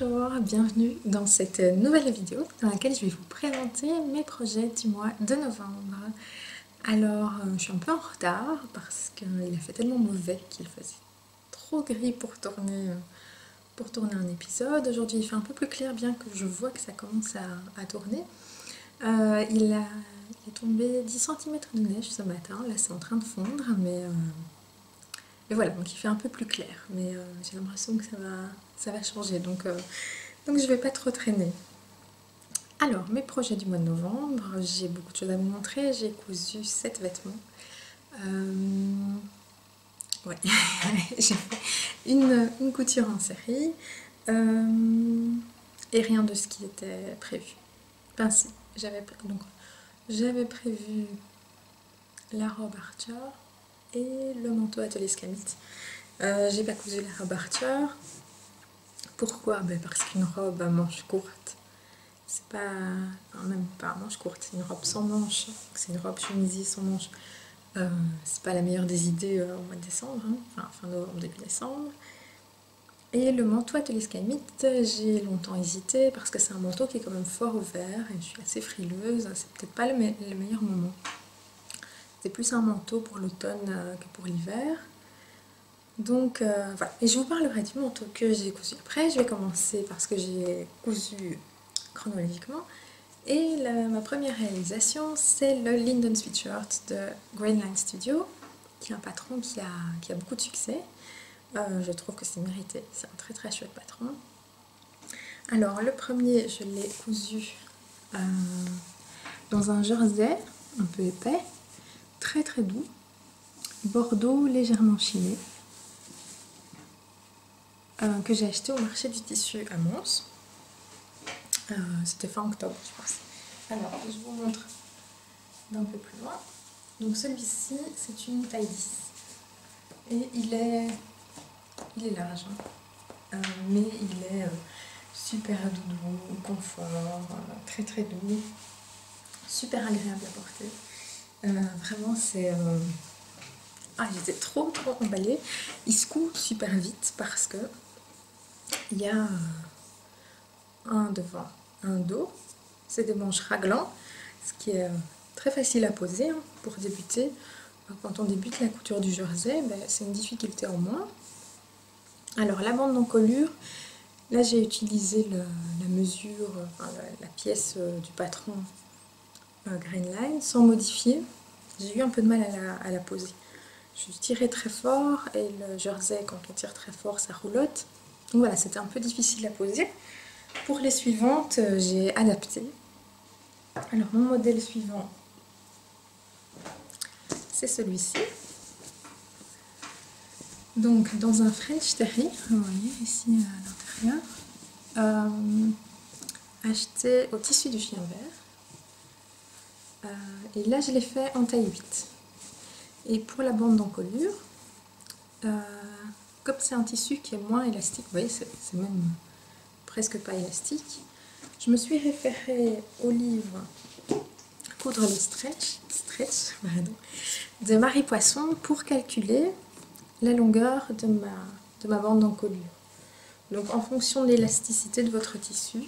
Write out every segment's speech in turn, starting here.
Bonjour, bienvenue dans cette nouvelle vidéo dans laquelle je vais vous présenter mes projets du mois de novembre. Alors, je suis un peu en retard parce qu'il a fait tellement mauvais qu'il faisait trop gris pour tourner un épisode. Aujourd'hui, il fait un peu plus clair bien que je vois que ça commence à tourner. Il est tombé 10 cm de neige ce matin, là c'est en train de fondre, mais voilà, donc il fait un peu plus clair, mais j'ai l'impression que ça va changer, donc je vais pas trop traîner. Alors, mes projets du mois de novembre, j'ai beaucoup de choses à vous montrer. J'ai cousu 7 vêtements. Ouais, j'ai fait une couture en série et rien de ce qui était prévu. Enfin si, j'avais prévu la robe Archer et le manteau atelier Scamite. J'ai pas cousu la robe Archer. Pourquoi? Parce qu'une robe à manches courtes, c'est pas... même pas à manches courtes, c'est une robe sans manches. C'est une robe chemisier sans manches. C'est pas la meilleure des idées au mois de décembre, hein. Enfin fin novembre, début décembre. Et le manteau atelier Scamite, j'ai longtemps hésité parce que c'est un manteau qui est quand même fort ouvert et je suis assez frileuse. C'est peut-être pas le meilleur moment. C'est plus un manteau pour l'automne que pour l'hiver. Donc voilà, et je vous parlerai du manteau que j'ai cousu. Après, je vais commencer parce que j'ai cousu chronologiquement. Et ma première réalisation, c'est le Linden Sweatshirt de Grainline Studio, qui est un patron qui a beaucoup de succès. Je trouve que c'est mérité, c'est un très très chouette patron. Alors, le premier, je l'ai cousu dans un jersey un peu épais, très très doux, bordeaux légèrement chiné. Que j'ai acheté au marché du tissu à Mons. C'était fin octobre, je pense. Alors, je vous montre d'un peu plus loin. Donc celui-ci, c'est une taille 10. Et il est large, hein. Mais il est super doudou, confort, très très doux, super agréable à porter. Vraiment, c'est... j'étais trop emballée. Il se coud super vite parce que il y a un devant, un dos. C'est des manches raglan, ce qui est très facile à poser, hein, pour débuter. Quand on débute la couture du jersey, c'est une difficulté en moins. Alors la bande d'encolure, là j'ai utilisé la mesure, la pièce du patron Grainline sans modifier. J'ai eu un peu de mal à la poser. Je tirais très fort et le jersey, quand on tire très fort, ça roulotte. Donc voilà, c'était un peu difficile à poser. Pour les suivantes, j'ai adapté. Alors mon modèle suivant, c'est celui-ci. Donc dans un French Terry, vous voyez ici à l'intérieur, acheté au tissu du chien vert. Et là je l'ai fait en taille 8. Et pour la bande d'encolure, comme c'est un tissu qui est moins élastique, vous voyez, c'est même presque pas élastique, je me suis référée au livre Coudre le stretch de Marie Poisson pour calculer la longueur de ma bande d'encolure. Donc en fonction de l'élasticité de votre tissu,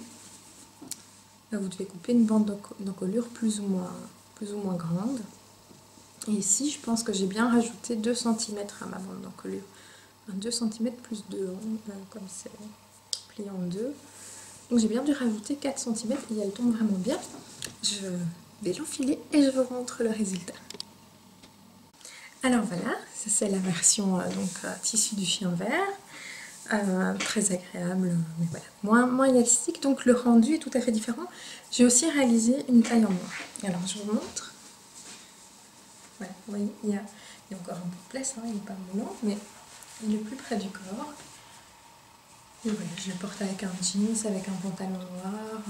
vous devez couper une bande d'encolure plus ou moins grande. Et ici, je pense que j'ai bien rajouté 2 cm à ma bande d'encolure. 2 cm plus 2, comme c'est plié en deux. Donc j'ai bien dû rajouter 4 cm et elle tombe vraiment bien. Je vais l'enfiler et je vous montre le résultat. Alors voilà, ça c'est la version tissu du chien vert. Très agréable, mais voilà, moins élastique, donc le rendu est tout à fait différent. J'ai aussi réalisé une taille en moins. Alors je vous montre. Voilà, vous voyez, il y a encore un peu de place, hein, il n'est pas moulant, mais il est plus près du corps. Et voilà, je le porte avec un jeans, avec un pantalon noir,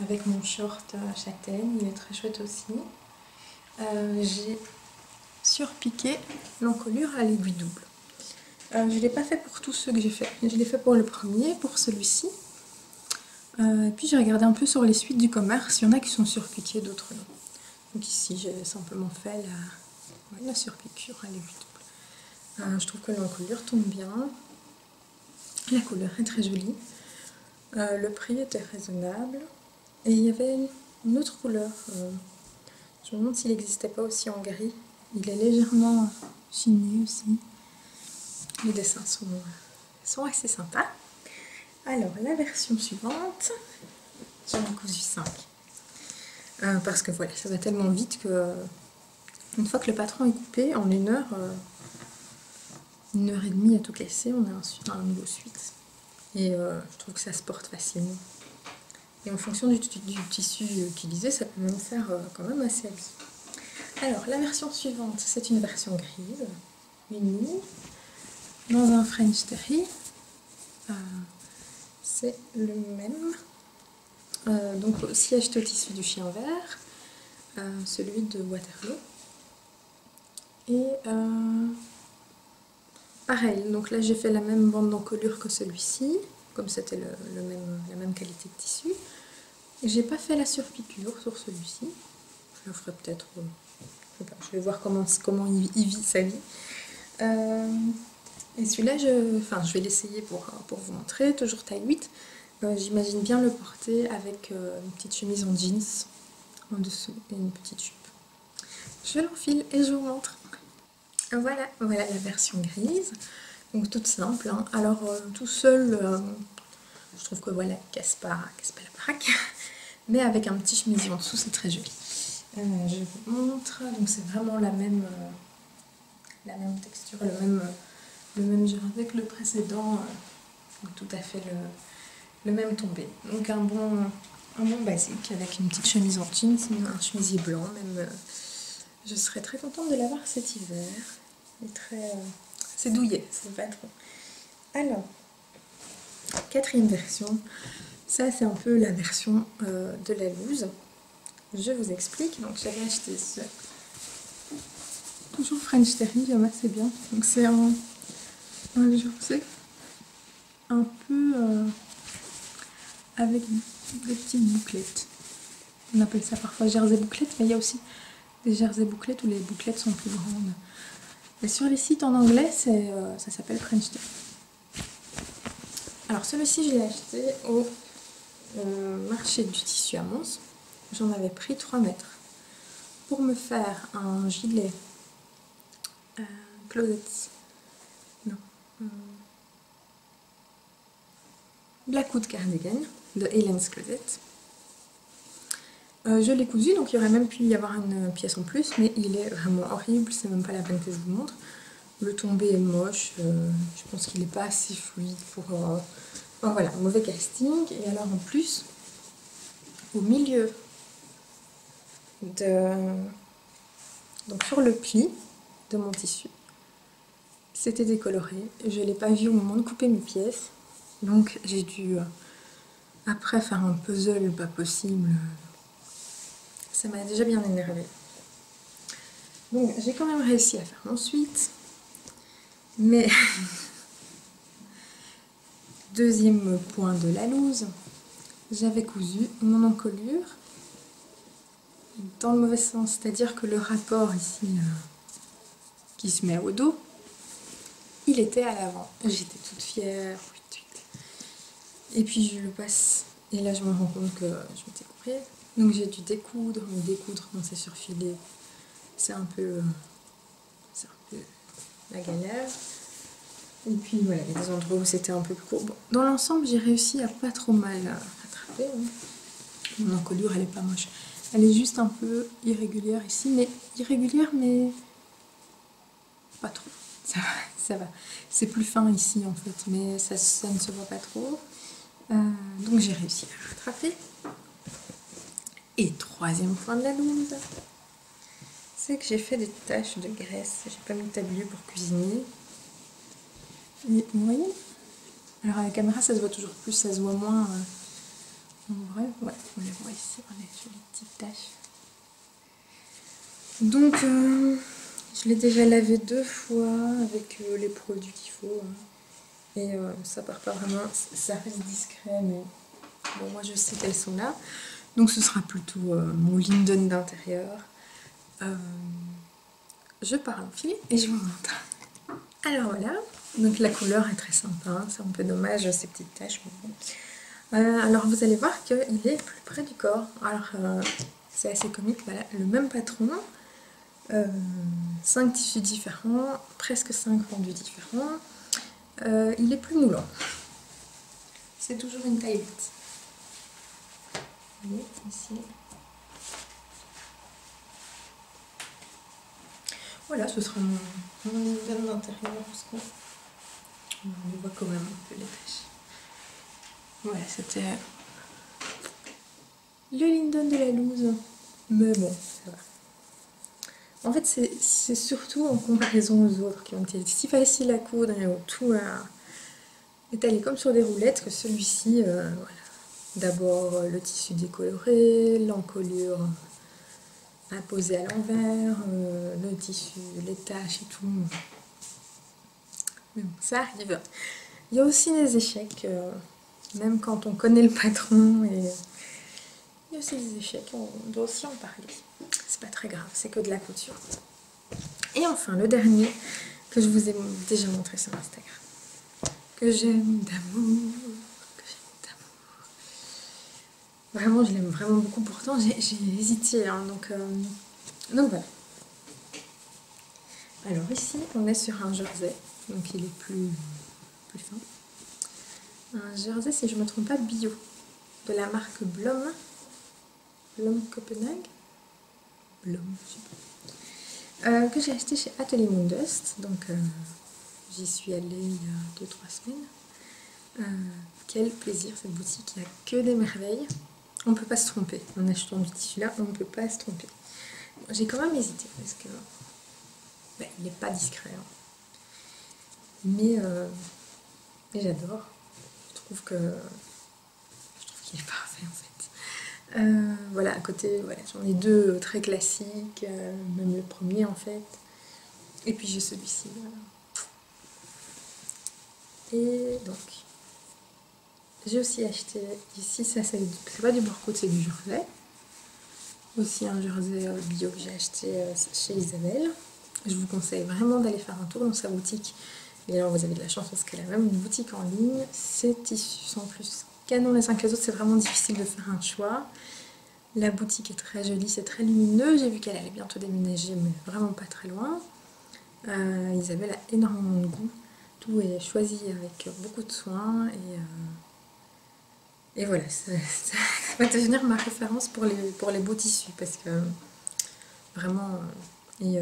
avec mon short châtaigne, il est très chouette aussi. J'ai surpiqué l'encolure à l'aiguille double. Je ne l'ai pas fait pour tous ceux que j'ai fait. Je l'ai fait pour le premier, pour celui-ci. Et puis j'ai regardé un peu sur les suites du commerce, il y en a qui sont surpiqués, d'autres non. Donc ici j'ai simplement fait la surpiqûre à l'aiguille double. Je trouve que l'encolure tombe bien. La couleur est très jolie. Le prix était raisonnable. Et il y avait une autre couleur. Je me demande s'il n'existait pas aussi en gris. Il est légèrement chiné aussi. Les dessins sont assez sympas. Alors, la version suivante, j'en ai cousu 5. Parce que voilà, ça va tellement vite que une fois que le patron est coupé, en 1 heure, 1 heure et demie à tout casser, on a un nouveau suite. Et je trouve que ça se porte facilement. Et en fonction du tissu utilisé, ça peut même faire quand même assez habillé. Alors, la version suivante, c'est une version grise, unie, dans un French Terry. C'est le même. Donc, aussi acheté au tissu du chien vert, celui de Waterloo. Et pareil, donc là j'ai fait la même bande d'encolure que celui-ci, comme c'était la même qualité de tissu. J'ai pas fait la surpiqûre sur celui-ci. Je le ferai peut-être. Je vais voir comment il vit sa vie. Et celui-là, je vais l'essayer pour vous montrer. Toujours taille 8. J'imagine bien le porter avec une petite chemise en jeans en dessous et une petite jupe. Je l'enfile et je vous montre. Voilà la version grise. Donc toute simple. Hein. Alors tout seul, je trouve que voilà, casse pas la baraque. Mais avec un petit chemisier en dessous, c'est très joli. Je vous montre. Donc c'est vraiment la même texture, le même genre avec le précédent. Donc tout à fait le même tombé. Donc un bon basique avec une petite chemise en jeans, un chemisier blanc. Même, je serais très contente de l'avoir cet hiver. C'est douillet, c'est pas trop. Alors, 4e version. Ça, c'est un peu la version de la loose. Je vous explique. Donc, j'avais acheté ce. Toujours French Terry, j'aime assez bien. Donc, c'est un jersey un peu avec des petites bouclettes. On appelle ça parfois jersey bouclette, mais il y a aussi des jersey bouclettes où les bouclettes sont plus grandes. Et sur les sites en anglais, ça s'appelle French Terry. Alors, celui-ci, je l'ai acheté au marché du tissu à Mons. J'en avais pris 3 mètres pour me faire un gilet closet, non, Blackwood cardigan de Helen's Closet. Je l'ai cousu, donc il y aurait même pu y avoir une pièce en plus, mais il est vraiment horrible, c'est même pas la peine que je vous montre. Le tombé est moche, je pense qu'il n'est pas assez fluide pour... Enfin, voilà, mauvais casting. Et alors en plus, au milieu donc sur le pli de mon tissu, c'était décoloré. Je ne l'ai pas vu au moment de couper mes pièces, donc j'ai dû après faire un puzzle pas possible. Ça m'a déjà bien énervé. Donc j'ai quand même réussi à faire mon suite, mais 2e point de la loose, j'avais cousu mon encolure dans le mauvais sens, c'est-à-dire que le rapport ici qui se met au dos, il était à l'avant. J'étais toute fière. Et puis je le passe, et là je me rends compte que je m'étais coupée. Donc j'ai dû découdre, quand c'est surfilé, c'est un peu la galère. Et puis voilà, il y a des endroits où c'était un peu plus court. Bon, dans l'ensemble, j'ai réussi à pas trop mal attraper. Hein. Mon encolure, elle est pas moche. Elle est juste un peu irrégulière ici, mais pas trop. Ça va. C'est plus fin ici en fait, mais ça ne se voit pas trop. Donc j'ai réussi à rattraper. Et 3e point de la loose, c'est que j'ai fait des taches de graisse. J'ai pas mis de tablier pour cuisiner. Et vous voyez? Alors à la caméra ça se voit toujours plus, ça se voit moins en vrai. Ouais, on les voit ici, on est sur les petites taches. Donc je l'ai déjà lavé 2 fois avec les produits qu'il faut. Hein. Et ça part pas vraiment, ça reste discret, mais bon, moi je sais qu'elles sont là. Donc ce sera plutôt mon linden d'intérieur. Je pars l'enfiler et je vous montre. Alors voilà, donc la couleur est très sympa, hein. C'est un peu dommage ces petites taches. Mais bon. Alors vous allez voir qu'il est plus près du corps. Alors c'est assez comique, voilà, le même patron, 5 tissus différents, presque 5 rendus différents. Il est plus moulant. C'est toujours une taille haute. Vous voyez, ici. Voilà, ce sera mon linden d'intérieur parce qu'on voit quand même un peu les taches. Voilà, c'était le linden de la loose. Mais bon, ça va. En fait, c'est surtout en comparaison aux autres qui ont été si faciles à coudre et où tout est allé comme sur des roulettes que celui-ci, voilà. D'abord le tissu décoloré, l'encolure imposée à l'envers, le tissu, les taches et tout. Mais bon, ça arrive. Il y a aussi des échecs, même quand on connaît le patron. Et il y a aussi des échecs, on doit aussi en parler. C'est pas très grave, c'est que de la couture. Et enfin, le dernier que je vous ai déjà montré sur Instagram, que j'aime d'amour, Vraiment, je l'aime vraiment beaucoup. Pourtant, j'ai hésité, hein, donc voilà. Alors ici, on est sur un jersey, donc il est plus fin. Un jersey, si je ne me trompe pas, bio, de la marque Blom. Blom Copenhague. Blom, je sais pas. Que j'ai acheté chez Atelier Moondust, donc j'y suis allée il y a 2-3 semaines. Quel plaisir cette boutique, il n'y a que des merveilles. On ne peut pas se tromper. En achetant du tissu là, on ne peut pas se tromper. J'ai quand même hésité parce que il n'est pas discret. Hein. Mais j'adore. Je trouve qu'il est parfait en fait. Voilà, à côté, voilà, j'en ai deux très classiques, même le premier en fait. Et puis j'ai celui-ci. Voilà. Et donc, j'ai aussi acheté ici, ça c'est pas du bord-côte, c'est du jersey. Aussi un jersey bio que j'ai acheté chez Isabelle. Je vous conseille vraiment d'aller faire un tour dans sa boutique. Et alors vous avez de la chance parce qu'elle a même une boutique en ligne. Ces tissus sont plus canons les uns que les autres, c'est vraiment difficile de faire un choix. La boutique est très jolie, c'est très lumineux. J'ai vu qu'elle allait bientôt déménager, mais vraiment pas très loin. Isabelle a énormément de goût. Tout est choisi avec beaucoup de soin et voilà, ça va devenir ma référence pour les beaux tissus parce que vraiment, et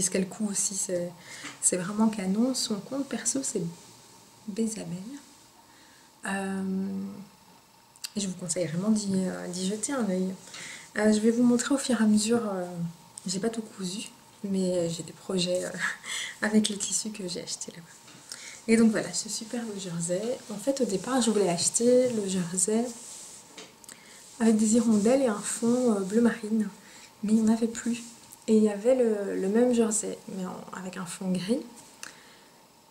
ce qu'elle coud aussi, c'est vraiment canon. Son compte perso, c'est Bézabel. Et je vous conseille vraiment d'y jeter un œil. Je vais vous montrer au fur et à mesure, j'ai pas tout cousu, mais j'ai des projets avec les tissus que j'ai achetés là-bas. Et donc voilà, ce superbe jersey. En fait, au départ, je voulais acheter le jersey avec des hirondelles et un fond bleu marine. Mais il n'y en avait plus. Et il y avait le même jersey, mais avec un fond gris.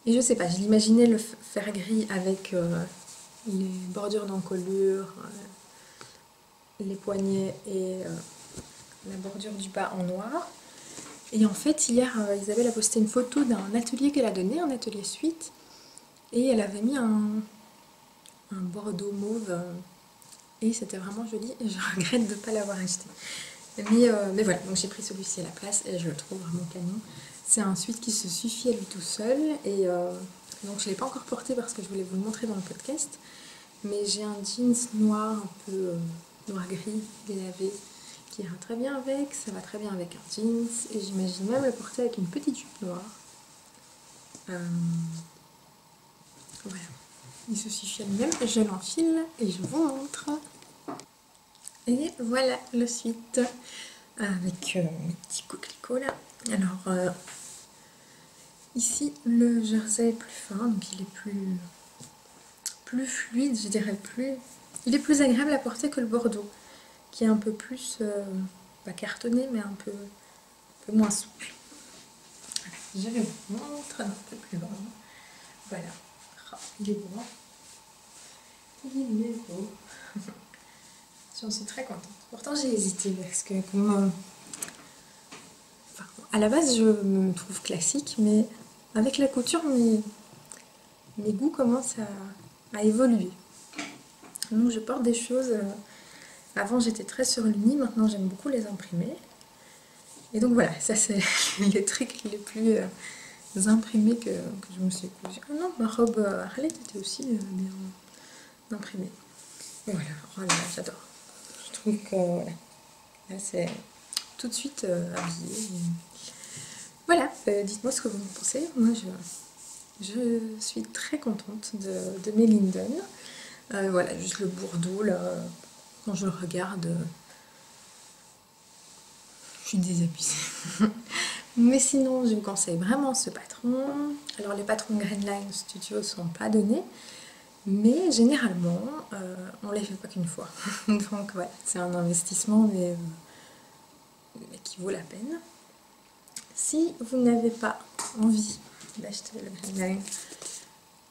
Et je sais pas, je l'imaginais le faire gris avec les bordures d'encolure, les poignets et la bordure du bas en noir. Et en fait, hier, Isabelle a posté une photo d'un atelier qu'elle a donné, un atelier suite. Et elle avait mis un bordeaux mauve et c'était vraiment joli et je regrette de ne pas l'avoir acheté. Mais voilà, donc j'ai pris celui-ci à la place et je le trouve vraiment canon. C'est un sweat qui se suffit à lui tout seul et donc je ne l'ai pas encore porté parce que je voulais vous le montrer dans le podcast. Mais j'ai un jeans noir, un peu noir-gris, délavé, qui ira très bien avec, ça va très bien avec un jeans et j'imagine même le porter avec une petite jupe noire. Voilà, il se suffit à lui-même, je l'enfile et je vous montre. Et voilà le suite avec mes petits coquelicots là. Alors ici le jersey est plus fin, donc il est plus fluide, je dirais il est plus agréable à porter que le bordeaux, qui est un peu plus pas cartonné mais un peu moins souple. Voilà, je vais vous montrer un peu plus loin. Voilà. Il est beau. Il est beau. J'en suis très contente. Pourtant j'ai hésité parce que comme à la base je me trouve classique, mais avec la couture mes goûts commencent à évoluer. Donc je porte des choses, avant j'étais très surlignée, maintenant j'aime beaucoup les imprimer. Et donc voilà, ça c'est les trucs les plus imprimés que je me suis cousue. Ah non, ma robe Arlette était aussi bien imprimée. Et voilà, oh là là, j'adore. Je trouve que voilà, là c'est tout de suite habillé. Voilà, dites-moi ce que vous en pensez. Moi je suis très contente de mes Linden. Voilà, juste le bourdeau là, quand je le regarde, je suis désabusée. Mais sinon, je vous conseille vraiment ce patron. Alors les patrons Greenline Studio sont pas donnés, mais généralement, on les fait pas qu'une fois. Donc voilà, c'est un investissement, mais qui vaut la peine. Si vous n'avez pas envie d'acheter le Greenline,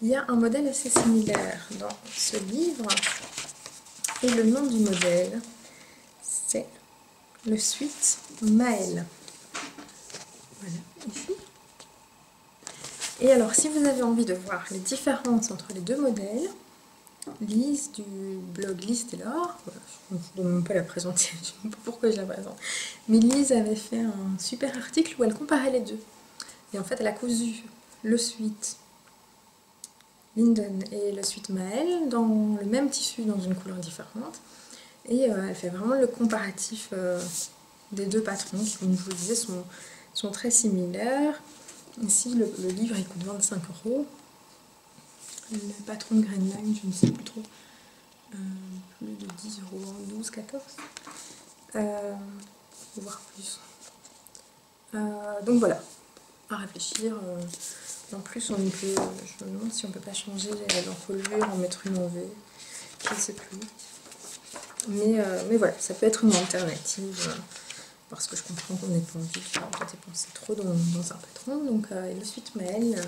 il y a un modèle assez similaire dans ce livre. Et le nom du modèle, c'est le Suite Maël. Voilà, ici. Et alors, si vous avez envie de voir les différences entre les deux modèles, Lise du blog Lise Taylor, voilà, je ne vous donne même pas la présenter, je ne sais pas pourquoi je la présente, mais Lise avait fait un super article où elle comparait les deux. Et en fait, elle a cousu le Suite Linden et le Suite Maël dans le même tissu, dans une couleur différente. Et elle fait vraiment le comparatif des deux patrons qui, comme je vous le disais, sont très similaires. Ici, le livre il coûte 25 €. Le patron de Greenline, je ne sais plus trop, plus de 10 €, 12, 14, voire plus. Donc voilà, à réfléchir. En plus, on peut, je me demande si on peut pas changer l'encolure, en mettre une en V, je ne sais plus. Mais voilà, ça peut être une alternative. Parce que je comprends qu'on n'ait pas envie de dépenser trop dans un patron. Donc le Suite Maël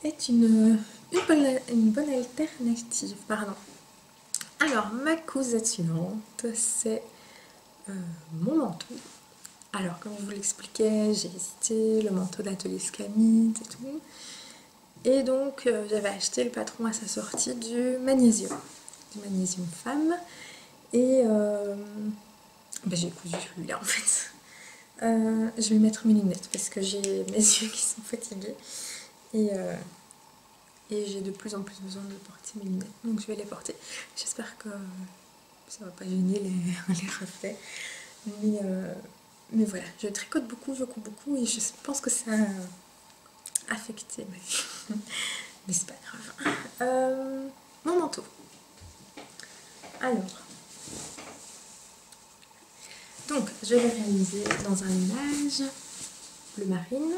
est une bonne alternative. Pardon. Alors, ma cousette suivante, c'est mon manteau. Alors, comme je vous l'expliquais, j'ai hésité, le manteau d'atelier Scamite et tout. Et donc, j'avais acheté le patron à sa sortie du Magnésium Femme. Et ben, j'ai cousu celui-là en fait. Je vais mettre mes lunettes parce que j'ai mes yeux qui sont fatigués. Et j'ai de plus en plus besoin de porter mes lunettes. Donc je vais les porter. J'espère que ça va pas gêner les reflets. Mais voilà, je tricote beaucoup, je couds beaucoup et je pense que ça a affecté ma vie. Mais c'est pas grave. Mon manteau. Alors, donc je l'ai réalisé dans un linage bleu marine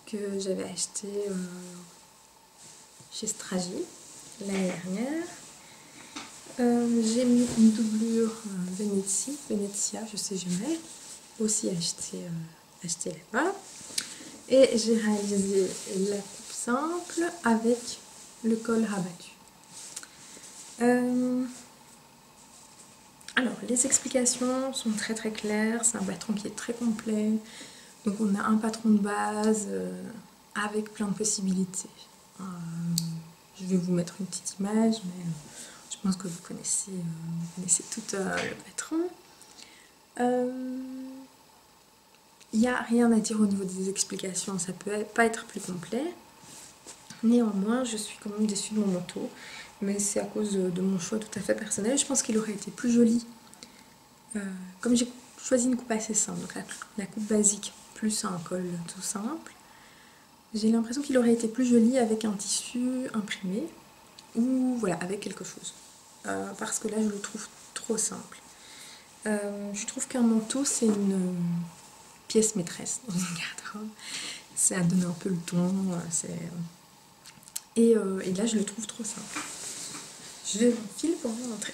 que j'avais acheté chez Stragi l'année dernière. J'ai mis une doublure Venezia, je sais jamais, aussi acheté là-bas. Et j'ai réalisé la coupe simple avec le col rabattu. Alors, les explications sont très très claires, c'est un patron qui est très complet. Donc on a un patron de base avec plein de possibilités. Je vais vous mettre une petite image, mais je pense que vous connaissez tout le patron. Il n'y a rien à dire au niveau des explications, ça peut pas être plus complet. Néanmoins, je suis quand même déçue de mon manteau, mais c'est à cause de mon choix tout à fait personnel. Je pense qu'il aurait été plus joli. Comme j'ai choisi une coupe assez simple, donc la coupe basique plus un col tout simple, j'ai l'impression qu'il aurait été plus joli avec un tissu imprimé ou voilà, avec quelque chose. Parce que là, je le trouve trop simple. Je trouve qu'un manteau, c'est une pièce maîtresse dans une garde-robe. Ça donne un peu le ton. Et là, je le trouve trop simple. Je vais vous file pour vous montrer.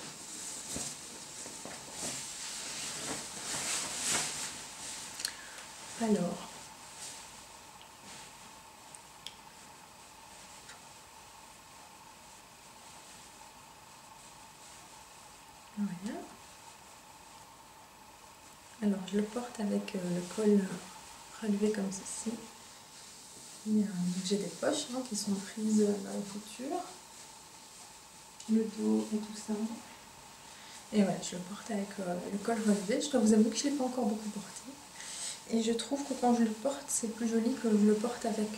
Alors, voilà. Alors, je le porte avec le col relevé comme ceci. J'ai des poches qui sont prises dans les coutures. le dos et tout ça. Et voilà, je le porte avec le col relevé. Je dois vous avouer que je ne l'ai pas encore beaucoup porté. Et je trouve que quand je le porte, c'est plus joli que je le porte avec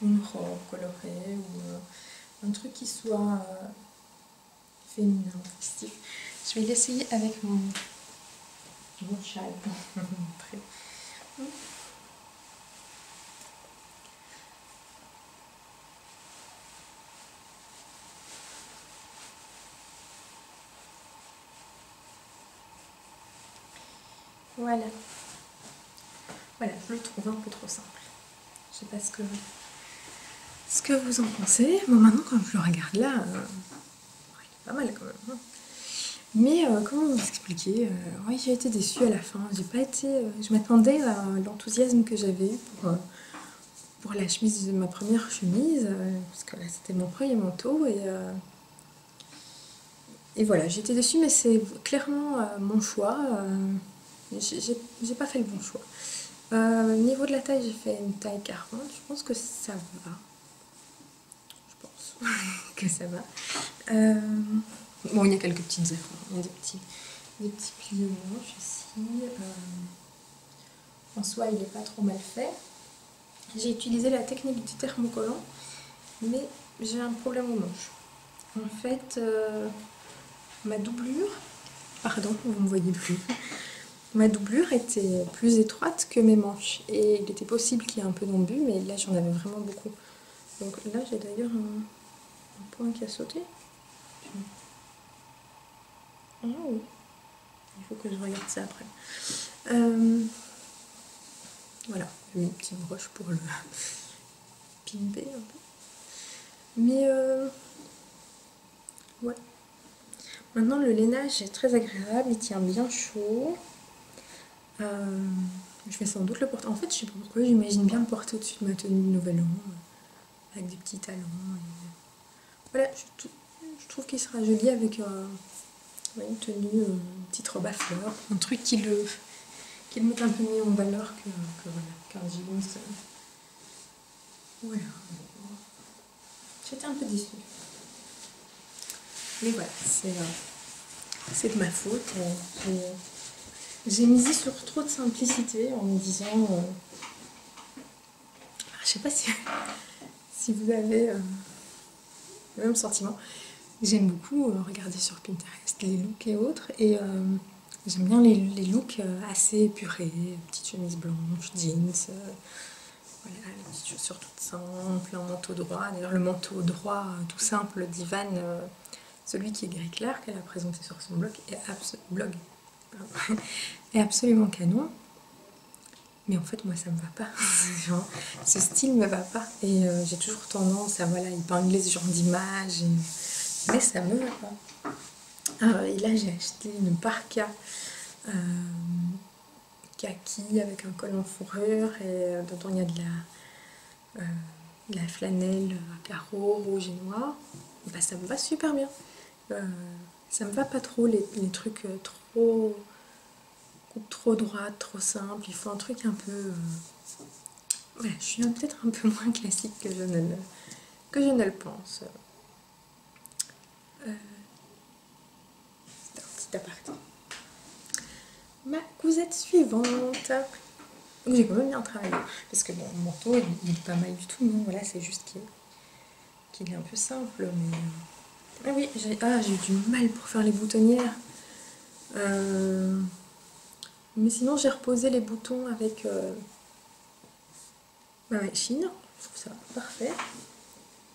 une robe colorée ou un truc qui soit féminin, festif. Je vais l'essayer avec mon châle pour vous montrer. Voilà. Voilà, je le trouve un peu trop simple. Je sais pas ce que vous en pensez. Bon, maintenant, quand je le regarde là, il est pas mal quand même. Hein. Mais comment vous expliquer oui, j'ai été déçue à la fin. J'ai pas été. Je m'attendais à l'enthousiasme que j'avais eu pour la chemise de ma première chemise, parce que là c'était mon premier manteau et voilà, j'ai été déçue, mais c'est clairement mon choix. J'ai pas fait le bon choix. Au niveau de la taille, j'ai fait une taille 40. Je pense que ça va. Je pense que ça va. Bon, il y a quelques petites erreurs. Il y a des petits plis au manche ici. En soi, il n'est pas trop mal fait. J'ai utilisé la technique du thermocollant, mais j'ai un problème au manche. En fait, ma doublure, pardon, vous ne me voyez plus, ma doublure était plus étroite que mes manches. Et il était possible qu'il y ait un peu d'embu, mais là j'en avais vraiment beaucoup. Donc là j'ai d'ailleurs un point qui a sauté. Ah oui, il faut que je regarde ça après. Voilà, j'ai mis une petite broche pour le pimper un peu. Mais ouais. Maintenant le lainage est très agréable, il tient bien chaud. Je vais sans doute le porter. En fait, je sais pas pourquoi, j'imagine bien le porter au-dessus de ma tenue de nouvel an, avec des petits talons. Voilà, je trouve qu'il sera joli avec une tenue, une petite robe à fleurs, un truc qui le met un peu mieux en valeur qu'un jeans. Voilà. J'étais un peu déçue. Mais voilà, c'est de ma faute. J'ai misé sur trop de simplicité en me disant... je sais pas si vous avez le même sentiment. J'aime beaucoup regarder sur Pinterest les looks et autres. Et j'aime bien les looks assez épurés. Petites chemises blanches, jeans, voilà, les petites chaussures toutes simples, un manteau droit. D'ailleurs, le manteau droit tout simple d'Ivan, celui qui est gris clair, qu'elle a présenté sur son blog, est absolument canon. Mais en fait, moi, ça me va pas. Genre, ce style me va pas. Et j'ai toujours tendance à épingler ce genre d'image. Mais ça me va pas. Et là, j'ai acheté une parka kaki avec un col en fourrure et dedans il y a de la flanelle à carreaux rouge et noir. Bah, ça me va super bien. Ça me va pas trop les trucs trop droite, trop simple. Il faut un truc un peu... Voilà, je suis peut-être un peu moins classique que je ne le pense. C'est un petit aparté. Ma cousette suivante. Donc j'ai quand même bien travaillé. Parce que bon, mon manteau, il est pas mal du tout. Non, voilà, c'est juste qu'il est un peu simple. Mais... Ah oui, j'ai eu du mal pour faire les boutonnières. Mais sinon, j'ai reposé les boutons avec ma machine. Je trouve ça parfait.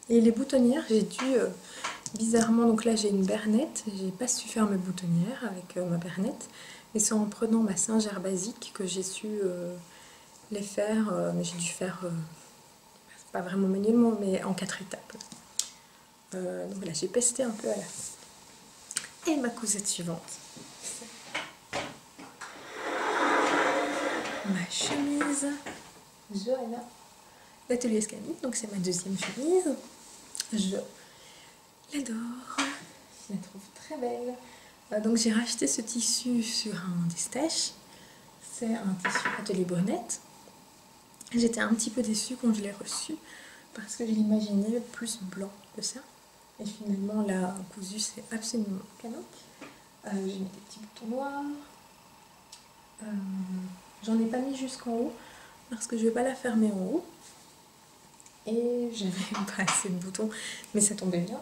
Et les boutonnières, j'ai dû bizarrement, donc là j'ai une bernette, j'ai pas su faire mes boutonnières avec ma bernette, mais c'est en prenant ma singère basique que j'ai su les faire, mais j'ai dû faire, pas vraiment manuellement, mais en 4 étapes. Donc voilà, j'ai pesté un peu à la fin. Et ma cousette suivante. Ma chemise Johanna d'Atelier Scani, donc c'est ma deuxième chemise. Je l'adore, je la trouve très belle. Donc j'ai racheté ce tissu sur un Destèche. C'est un tissu Atelier Brunette. J'étais un petit peu déçue quand je l'ai reçu parce que je l'imaginais plus blanc que ça. Et finalement, la cousue, c'est absolument canon. J'ai mis des petits boutons noirs. J'en ai pas mis jusqu'en haut parce que je vais pas la fermer en haut. Et j'avais pas assez de boutons, mais ça tombait bien.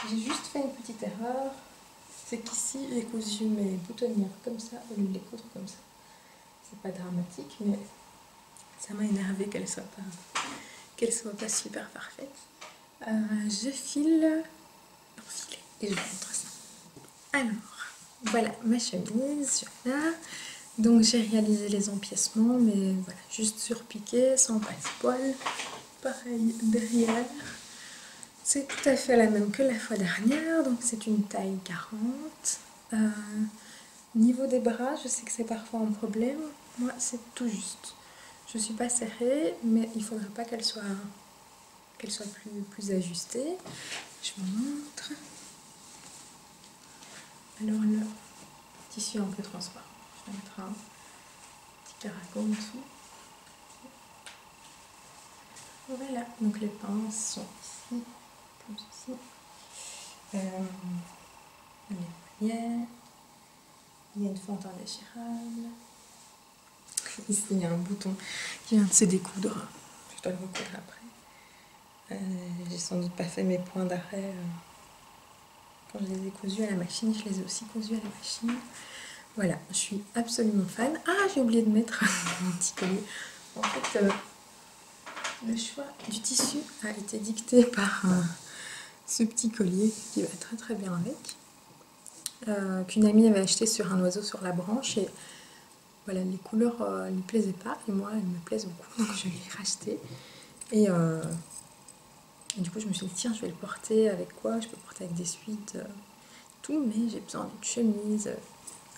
J'ai juste fait une petite erreur. C'est qu'ici, j'ai cousu mes boutonnières comme ça, au lieu de les coudre comme ça. C'est pas dramatique, mais ça m'a énervé qu'elle soit pas super parfaite. Je file l'enfiler et je vous montre ça. Alors, voilà ma chemise, voilà. Donc j'ai réalisé les empiècements, mais voilà, juste surpiqué, sans passe-poil. Pareil derrière. C'est tout à fait la même que la fois dernière, donc c'est une taille 40. Niveau des bras, je sais que c'est parfois un problème. Moi, c'est tout juste. Je suis pas serrée, mais il faudrait pas qu'elle soit plus ajustée. Je vous montre. Alors le tissu est un peu transparent. Je vais mettre un petit caraco en dessous. Voilà, donc les pinces sont ici, comme ceci. Les poignets. Il y a une fente indéchirable. Ici, il y a un bouton qui vient de se découdre. Je dois le recoudre après. J'ai sans doute pas fait mes points d'arrêt quand je les ai cousus à la machine. Je les ai aussi cousus à la machine. Voilà, je suis absolument fan. Ah, j'ai oublié de mettre mon petit collier. En fait, le choix du tissu a été dicté par ce petit collier qui va très très bien avec. Qu'une amie avait acheté sur un oiseau sur la branche et voilà, les couleurs ne lui plaisaient pas et moi elles me plaisent beaucoup, donc je l'ai racheté et du coup je me suis dit tiens, je vais le porter avec quoi? Je peux le porter avec des suites, tout, mais j'ai besoin d'une chemise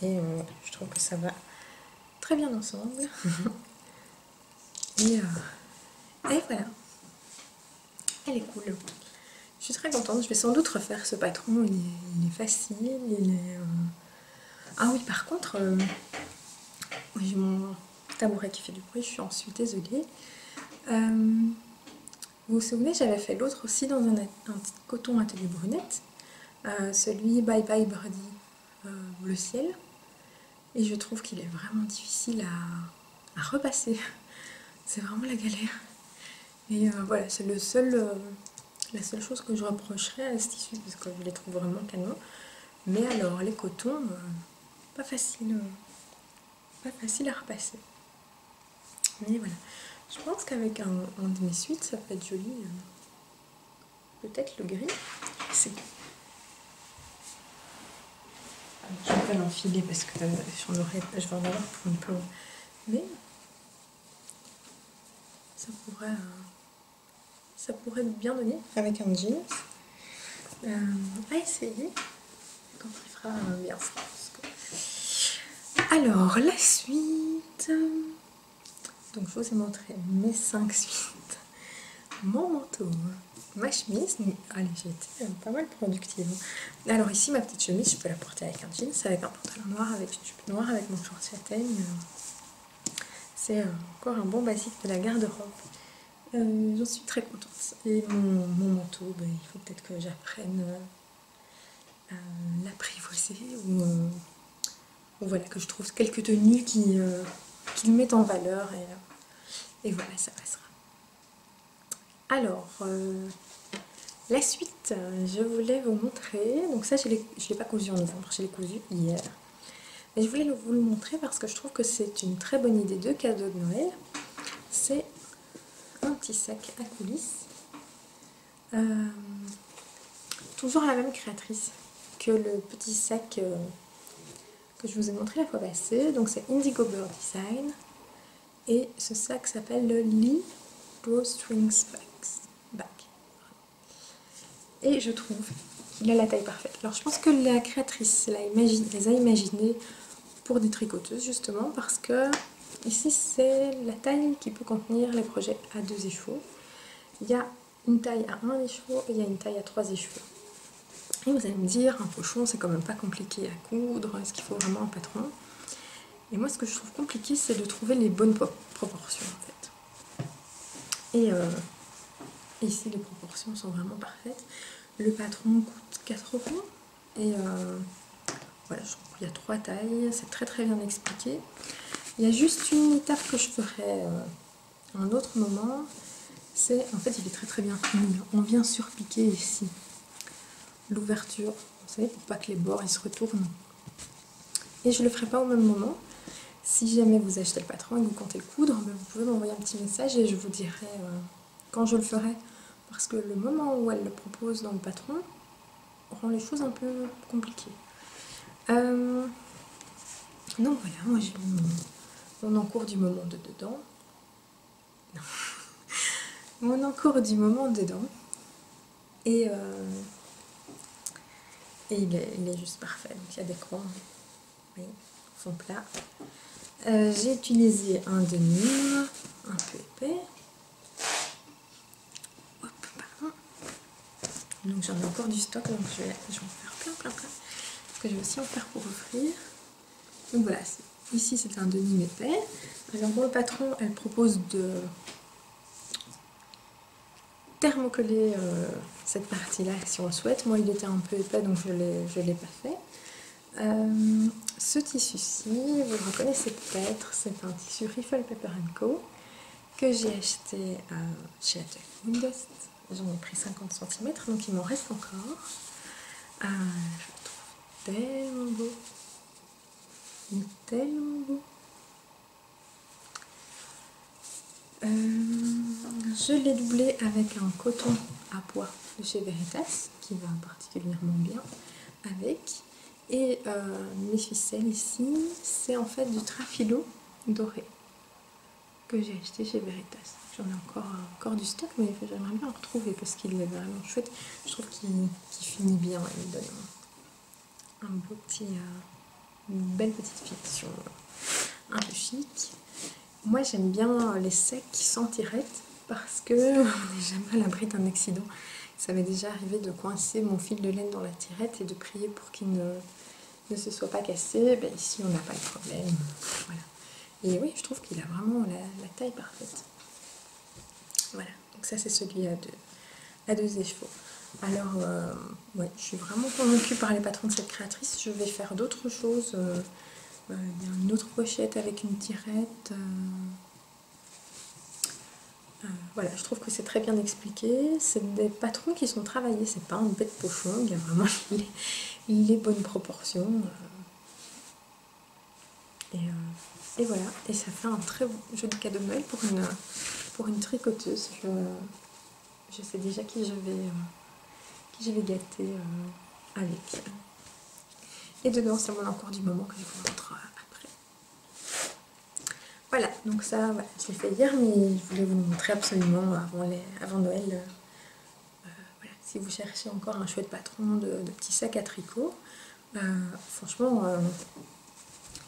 et je trouve que ça va très bien ensemble. Et voilà, elle est cool. Je suis très contente, je vais sans doute refaire ce patron, il est facile, il est... Ah oui, par contre, j'ai mon tabouret qui fait du bruit, je suis ensuite désolée. Vous vous souvenez, j'avais fait l'autre aussi dans un petit coton atelier brunette, celui Bye Bye Birdie bleu ciel, et je trouve qu'il est vraiment difficile à repasser. C'est vraiment la galère. Et voilà, c'est la seule chose que je reprocherais à ce tissu, parce que je les trouve vraiment canon. Mais alors, les cotons, pas facile à repasser. Mais voilà, je pense qu'avec un de mes suites, ça peut être joli. Peut-être le gris. C'est... Je vais pas l'enfiler parce que je vais en avoir pour une plombe. Mais ça pourrait bien donner avec un jeans. À essayer quand il fera bien froid. Alors, la suite. Donc, je vous ai montré mes 5 suites. Mon manteau, ma chemise. Allez, j'ai été pas mal productive. Alors, ici, ma petite chemise, je peux la porter avec un jeans, avec un pantalon noir, avec une jupe noire, avec mon short châtaigne. C'est encore un bon basique de la garde-robe. J'en suis très contente. Et mon manteau, il faut peut-être que j'apprenne à l'apprivoiser ou voilà, que je trouve quelques tenues qui le mettent en valeur et voilà, ça passera. Alors, la suite, je voulais vous montrer, donc ça je ne l'ai pas cousu en novembre, je l'ai cousu hier. Mais je voulais vous le montrer parce que je trouve que c'est une très bonne idée de cadeau de Noël. C'est un petit sac à coulisses. Toujours la même créatrice que le petit sac que je vous ai montré la fois passée. Donc c'est Indigo Bird Design. Et ce sac s'appelle le Lee Drawstring Bag. Et je trouve qu'il a la taille parfaite. Alors je pense que la créatrice les a imaginés pour des tricoteuses justement parce que ici c'est la taille qui peut contenir les projets à 2 écheveaux. Il y a une taille à 1 écheveau et il y a une taille à 3 écheveaux. Et vous allez me dire, un pochon c'est quand même pas compliqué à coudre, est-ce qu'il faut vraiment un patron? Et moi ce que je trouve compliqué c'est de trouver les bonnes proportions en fait. Et ici les proportions sont vraiment parfaites. Le patron coûte 4 €. Et voilà, je trouve qu'il y a 3 tailles, c'est très très bien expliqué. Il y a juste une étape que je ferai à un autre moment. C'est, en fait, il est très très bien fini. On vient surpiquer ici l'ouverture, vous savez, pour pas que les bords ils se retournent. Et je le ferai pas au même moment. Si jamais vous achetez le patron et que vous comptez le coudre, ben vous pouvez m'envoyer un petit message et je vous dirai quand je le ferai. Parce que le moment où elle le propose dans le patron rend les choses un peu compliquées. Donc voilà, moi j'ai mis mon encours du moment de dedans. Non. Mon encours du moment dedans. Et il est juste parfait. Donc il y a des coins, oui, fond plat. J'ai utilisé un denim un peu épais. Hop, pardon. Donc j'en ai encore du stock, donc je vais en faire plein. Parce que je vais aussi en faire pour offrir. Donc voilà, ici c'est un denim épais. Alors dans le patron, elle propose de thermocoller cette partie-là si on le souhaite. Moi il était un peu épais donc je l'ai pas fait. Ce tissu-ci, vous le reconnaissez peut-être, c'est un tissu Riffle Paper & Co que j'ai acheté chez Atelier Moondust. J'en ai pris 50 cm, donc il m'en reste encore. Je le trouve tellement beau. Il est tellement beau. Je l'ai doublé avec un coton à pois de chez Veritas, qui va particulièrement bien avec. Et mes ficelles ici, c'est en fait du trafilo doré que j'ai acheté chez Veritas. J'en ai encore du stock, mais j'aimerais bien en retrouver parce qu'il est vraiment chouette. Je trouve qu'il finit bien, il donne un beau petit, une belle petite finition, un peu chic. Moi j'aime bien les secs sans tirette parce que on n'est jamais à l'abri d'un accident. Ça m'est déjà arrivé de coincer mon fil de laine dans la tirette et de prier pour qu'il ne se soit pas cassé. Ben, ici on n'a pas de problème. Voilà. Et oui, je trouve qu'il a vraiment la taille parfaite. Voilà, donc ça c'est celui à deux écheveaux. Alors, ouais, je suis vraiment convaincue par les patrons de cette créatrice. Je vais faire d'autres choses. Il y a une autre pochette avec une tirette. Voilà, je trouve que c'est très bien expliqué. C'est des patrons qui sont travaillés, c'est pas un bête pochon, il y a vraiment les bonnes proportions. Et voilà, et ça fait un très joli cadeau de Noël pour une tricoteuse. Je sais déjà qui je vais gâter avec. Et dedans, c'est mon encours du moment que je vous montre après. Voilà, donc ça, voilà, je l'ai fait hier, mais je voulais vous le montrer absolument avant Noël. Voilà, si vous cherchez encore un chouette patron de petits sacs à tricot, franchement,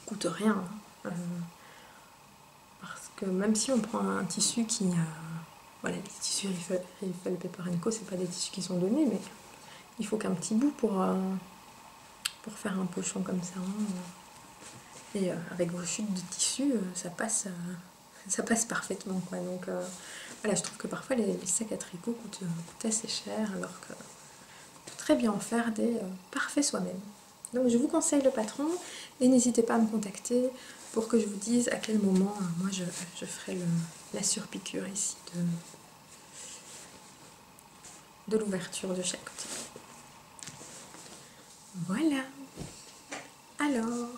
coûte rien. Parce que même si on prend un tissu qui a... Voilà, les tissus Riffle Paper & Co, c'est pas des tissus qui sont donnés, mais il faut qu'un petit bout pour faire un pochon comme ça. Et avec vos chutes de tissu, ça passe parfaitement, quoi. Donc voilà, je trouve que parfois les sacs à tricot coûtent assez cher, alors que on peut très bien en faire des parfaits soi-même. Donc je vous conseille le patron et n'hésitez pas à me contacter pour que je vous dise à quel moment moi je ferai la surpiqûre ici de l'ouverture de chaque côté. Voilà. Alors,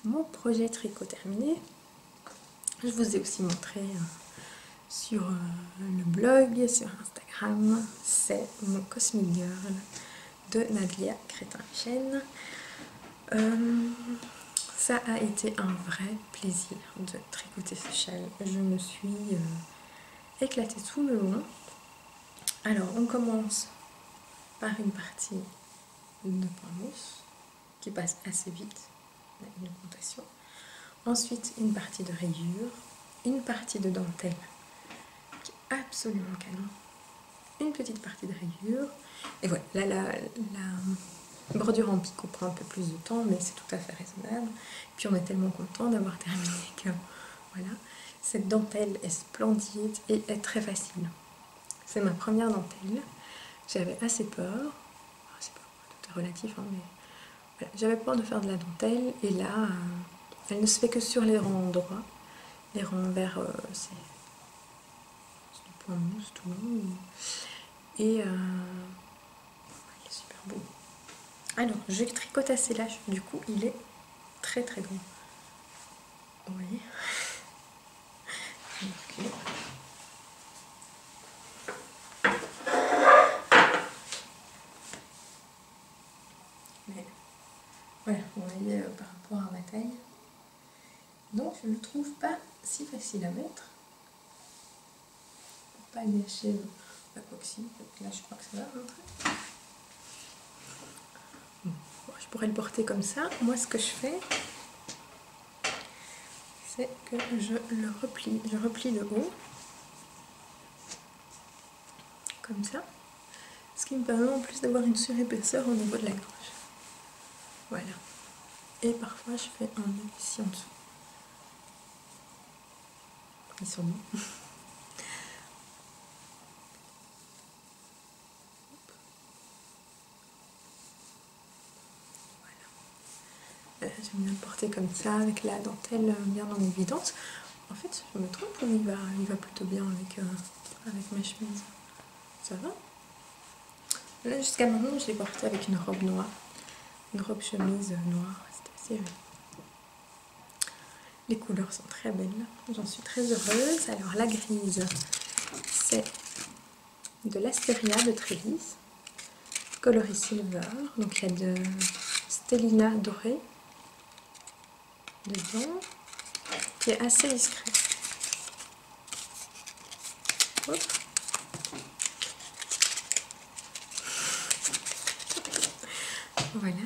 mon projet tricot terminé. Je vous ai aussi montré sur le blog, sur Instagram, c'est mon Cosmic Girl de Nadia Crétin-Michel. Ça a été un vrai plaisir de tricoter ce châle. Je me suis éclatée tout le long. Alors on commence par une partie de pain mousse qui passe assez vite, une augmentation. Ensuite une partie de rayure, une partie de dentelle qui est absolument canon, une petite partie de rayure, et voilà, là la bordure en picot prend un peu plus de temps, mais c'est tout à fait raisonnable. Puis on est tellement content d'avoir terminé que voilà, cette dentelle est splendide et est très facile. c'est ma première dentelle. J'avais assez peur. C'est pas tout est relatif, hein, mais voilà. J'avais peur de faire de la dentelle et là, elle ne se fait que sur les rangs droits. Les rangs verts, c'est du point mousse tout long. Et il est super beau. Alors, je tricote assez lâche, du coup, il est très très grand. Vous voyez? Mais voilà, vous voyez par rapport à ma taille. Donc, je ne le trouve pas si facile à mettre. Pour pas gâcher la coxine. Là, je crois que ça va rentrer. Bon, je pourrais le porter comme ça. Moi, ce que je fais, c'est que je le replie. Je replie le haut. Comme ça. Ce qui me permet en plus d'avoir une surépaisseur au niveau de la gorge. Voilà. Et parfois, je fais un nœud ici en dessous. Ils sont bons. J'aime bien le porter comme ça, avec la dentelle bien en évidence. En fait, je me trompe ou il va plutôt bien avec ma chemise. Ça va? Là, jusqu'à maintenant, je l'ai porté avec une robe noire. Une robe chemise noire. C'était assez joli. Les couleurs sont très belles. J'en suis très heureuse. Alors, la grise, c'est de l'Asteria de Trévis. Coloris Silver. Donc, il y a de Stellina doré dedans, qui est assez discret. Hop. Voilà.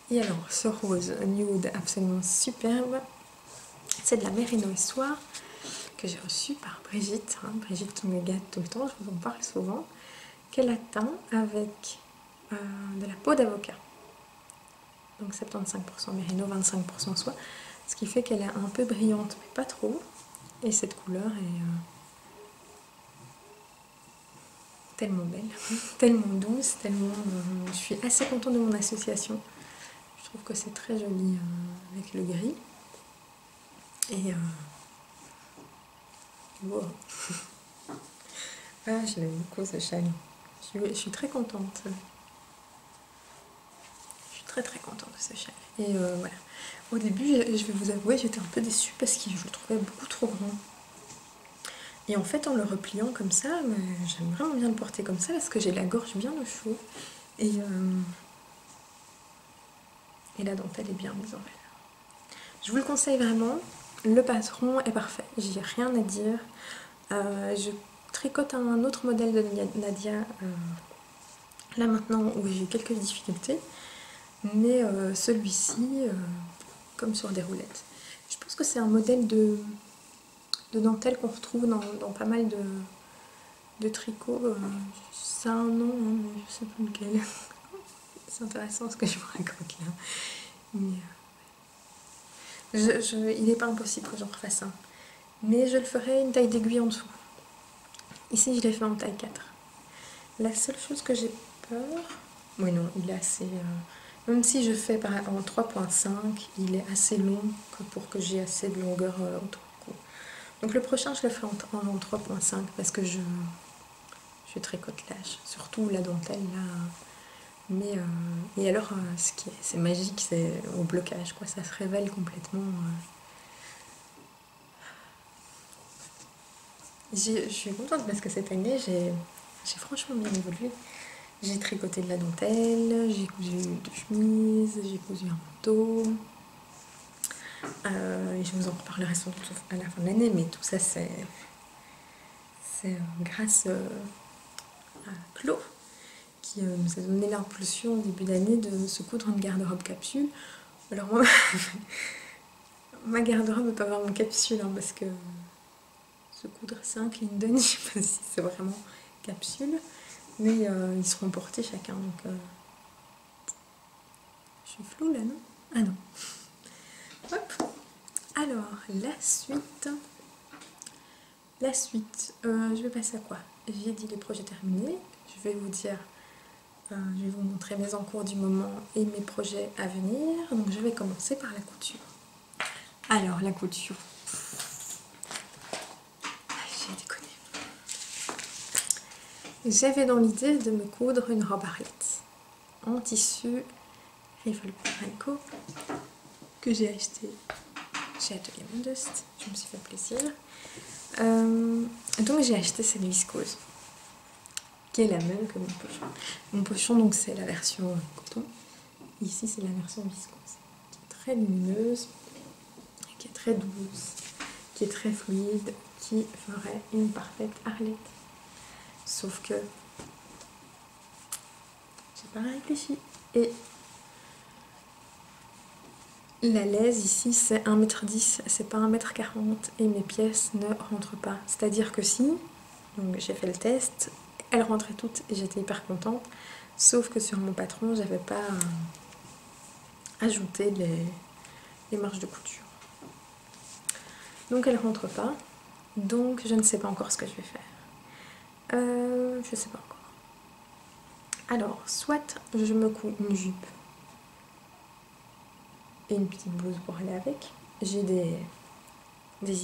Et alors, ce rose nude absolument superbe, c'est de la Merino Histoire que j'ai reçue par Brigitte. Brigitte me gâte tout le temps, je vous en parle souvent. Qu'elle a teint avec de la peau d'avocat. Donc 75% Merino, 25% soie. Ce qui fait qu'elle est un peu brillante, mais pas trop. Et cette couleur est tellement belle, tellement douce, tellement... je suis assez contente de mon association. Je trouve que c'est très joli avec le gris. Et wow. Ah, je l'aime beaucoup ce châle. Je suis très contente. Je suis très très contente de ce châle. Et voilà. Au début, je vais vous avouer, j'étais un peu déçue parce que je le trouvais beaucoup trop grand. Et en fait, en le repliant comme ça, j'aime vraiment bien le porter comme ça parce que j'ai la gorge bien au chaud. Et la dentelle est bien mise en valeur. Je vous le conseille vraiment. Le patron est parfait. J'ai rien à dire. Je tricote un autre modèle de Nadia là maintenant où j'ai quelques difficultés. Mais celui-ci, comme sur des roulettes. Je pense que c'est un modèle de dentelle qu'on retrouve dans pas mal de tricots. Ça a un nom, hein, mais je sais plus lequel. C'est intéressant ce que je vous raconte là. Mais, il n'est pas impossible que j'en refasse un. Mais je le ferai une taille d'aiguille en dessous. Ici, je l'ai fait en taille 4. La seule chose que j'ai peur... Oui, non, il est assez... même si je fais en 3.5, il est assez long pour que j'ai assez de longueur autour du cou. Donc le prochain, je le ferai en 3.5 parce que je tricote lâche. Surtout la dentelle, là... Mais, et alors, c'est magique, c'est au blocage, quoi. Ça se révèle complètement. Je suis contente parce que cette année, j'ai franchement bien évolué. J'ai tricoté de la dentelle, j'ai cousu 2 chemises, j'ai cousu un manteau. Et je vous en reparlerai sans doute à la fin de l'année, mais tout ça, c'est grâce à Claude, qui nous a donné l'impulsion au début d'année de se coudre une garde-robe capsule. Alors moi, ma garde-robe ne peut pas avoir mon capsule, hein, parce que se coudre 5 lignes de nid, je sais pas si c'est vraiment capsule, mais ils seront portés chacun, donc je suis floue là, non? Ah non. Hop. Alors, la suite, je vais passer à quoi? j'ai dit les projets terminés. Je vais vous dire, je vais vous montrer mes encours du moment et mes projets à venir. Donc je vais commencer par la couture. Alors la couture, j'ai déconné. J'avais dans l'idée de me coudre une robe Arlette en tissu Riffle Co que j'ai acheté chez Atelier Modeste. Je me suis fait plaisir. Donc j'ai acheté cette viscose qui est la même que mon pochon. Mon pochon, donc c'est la version coton. Ici c'est la version viscose qui est très lumineuse, qui est très douce, qui est très fluide, qui ferait une parfaite Arlette. Sauf que j'ai pas réfléchi. Et la laise ici c'est 1,10 m, c'est pas 1,40 m et mes pièces ne rentrent pas. C'est-à-dire que si, donc j'ai fait le test, elles rentraient toutes et j'étais hyper contente. Sauf que sur mon patron, j'avais pas ajouté les marges de couture. Donc elles rentrent pas. Donc je ne sais pas encore ce que je vais faire. Je sais pas encore. Alors, soit je me couds une jupe et une petite blouse pour aller avec. J'ai des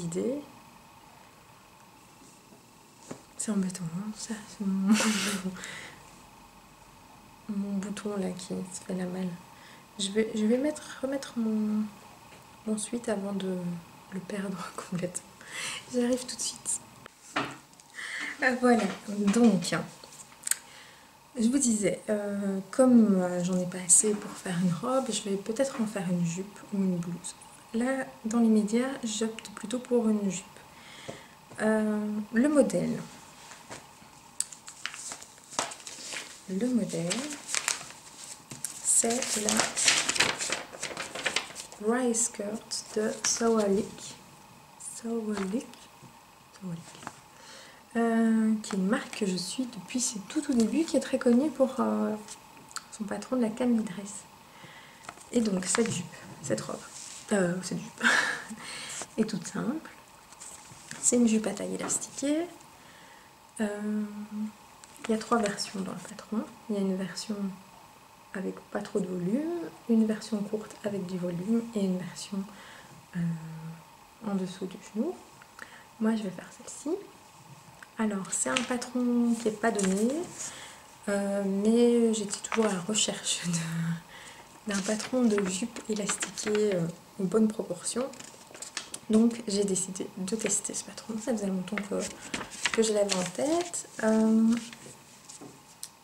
idées. C'est embêtant, hein, ça. C'est mon bouton là qui se fait la malle. Je vais remettre mon suite avant de le perdre complètement. J'arrive tout de suite. Voilà, donc je vous disais, comme j'en ai pas assez pour faire une robe, je vais peut-être en faire une jupe ou une blouse. Là, dans l'immédiat, j'opte plutôt pour une jupe. Le modèle, c'est la Rice Skirt de Sawalik. Qui est une marque que je suis depuis ses tout début, qui est très connue pour son patron de la Camille Dress. Et donc cette robe est toute simple. C'est une jupe à taille élastiquée. Il y a 3 versions dans le patron. Il y a une version avec pas trop de volume, une version courte avec du volume et une version en dessous du genou. Moi je vais faire celle-ci. Alors c'est un patron qui n'est pas donné, mais j'étais toujours à la recherche d'un patron de jupe élastiquée en bonne proportion. Donc j'ai décidé de tester ce patron. Ça faisait longtemps que je l'avais en tête.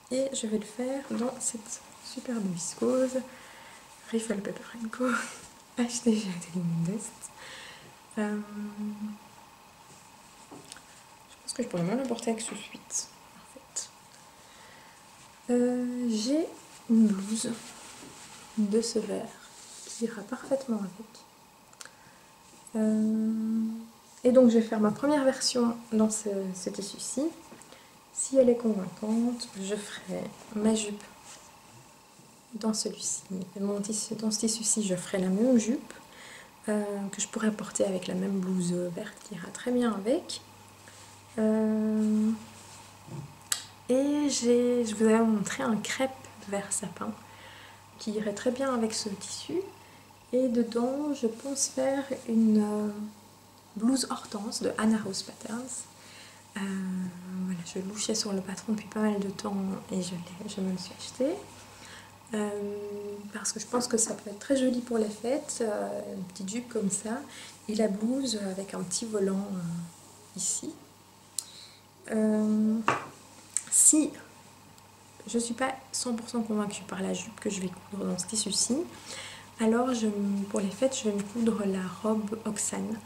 Et je vais le faire dans cette superbe viscose Riffle Co achetée chez Atelier Modeste. Je pense que je pourrais même le porter avec ce suite en fait. J'ai une blouse de ce vert qui ira parfaitement avec. Et donc je vais faire ma première version dans ce tissu-ci. Si elle est convaincante, je ferai ma jupe dans celui-ci. Dans ce tissu-ci, je ferai la même jupe que je pourrais porter avec la même blouse verte qui ira très bien avec. Et je vous avais montré un crêpe vert sapin qui irait très bien avec ce tissu. Et dedans, je pense faire une blouse hortense de Anna Rose Patterns. Voilà, je louchais sur le patron depuis pas mal de temps et je me le suis acheté. Parce que je pense que ça peut être très joli pour les fêtes, une petite jupe comme ça, et la blouse avec un petit volant ici. Si je ne suis pas 100% convaincue par la jupe que je vais coudre dans ce tissu-ci, alors pour les fêtes, je vais me coudre la robe Oxane,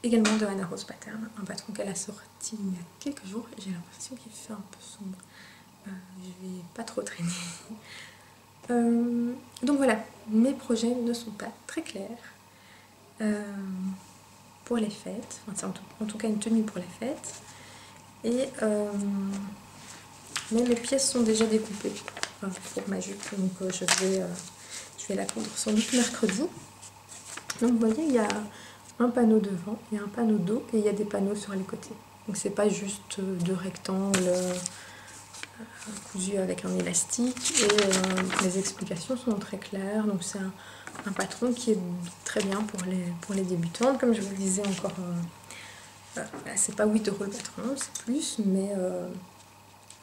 également de Anna Rose Pattern, un patron qu'elle a sorti il y a quelques jours. J'ai l'impression qu'il fait un peu sombre. Je vais pas trop traîner. Donc voilà, mes projets ne sont pas très clairs pour les fêtes. Enfin, c'est en tout cas une tenue pour les fêtes. Et mais mes pièces sont déjà découpées pour ma jupe, donc je vais la coudre sans doute mercredi. Donc vous voyez, il y a un panneau devant, il y a un panneau dos et il y a des panneaux sur les côtés. Donc c'est pas juste deux rectangles cousus avec un élastique, et les explications sont très claires. Donc c'est un patron qui est très bien pour les débutantes. Comme je vous le disais encore, c'est pas 8 € le patron, c'est plus, mais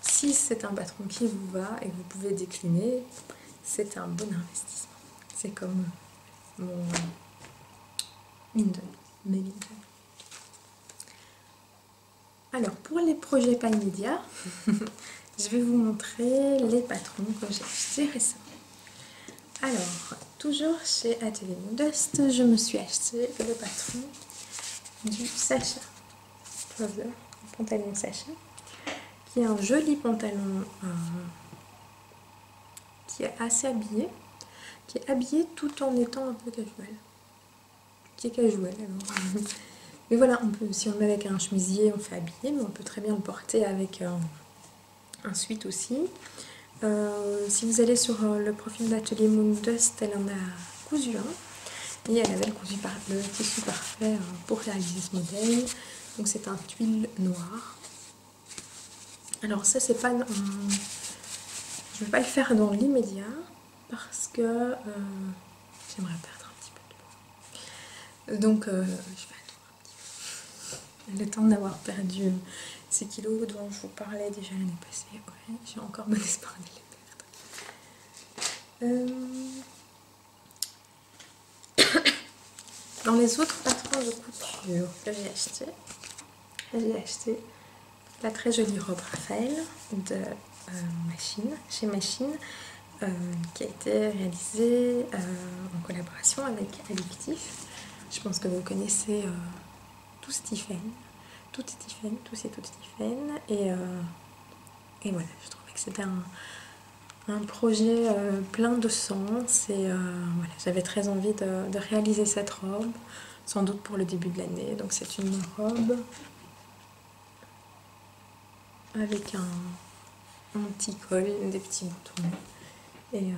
si c'est un patron qui vous va et que vous pouvez décliner, c'est un bon investissement. C'est comme mon Minden, mes Minden. Alors pour les projets pas immédiats, je vais vous montrer les patrons que j'ai achetés récemment. Alors, toujours chez Atelier Modeste, je me suis acheté le patron du Sacha Trouser, pantalon Sacha, qui est un joli pantalon qui est assez habillé, qui est habillé tout en étant un peu casual. Qui est casual alors. Mais voilà, on peut, si on le met avec un chemisier, on fait habiller, mais on peut très bien le porter avec un sweat aussi. Si vous allez sur le profil d'Atelier Modeste, elle en a cousu un. Et elle avait le tissu parfait pour réaliser ce modèle. Donc c'est un tuile noir. Alors ça, c'est pas... je vais pas le faire dans l'immédiat parce que j'aimerais perdre un petit peu de poids. Donc je vais attendre un petit peu. Le temps d'avoir perdu ces kilos dont je vous parlais déjà l'année passée. Ouais, j'ai encore bon espoir de les perdre. Dans les autres patrons de couture que j'ai acheté la très jolie robe Raphaël de chez Machine, qui a été réalisée en collaboration avec Addictif. Je pense que vous connaissez tout Stephen, tout Stephen, et voilà, je trouvais que c'était un projet plein de sens, et voilà, j'avais très envie de réaliser cette robe, sans doute pour le début de l'année. Donc c'est une robe avec un petit col, des petits boutons, et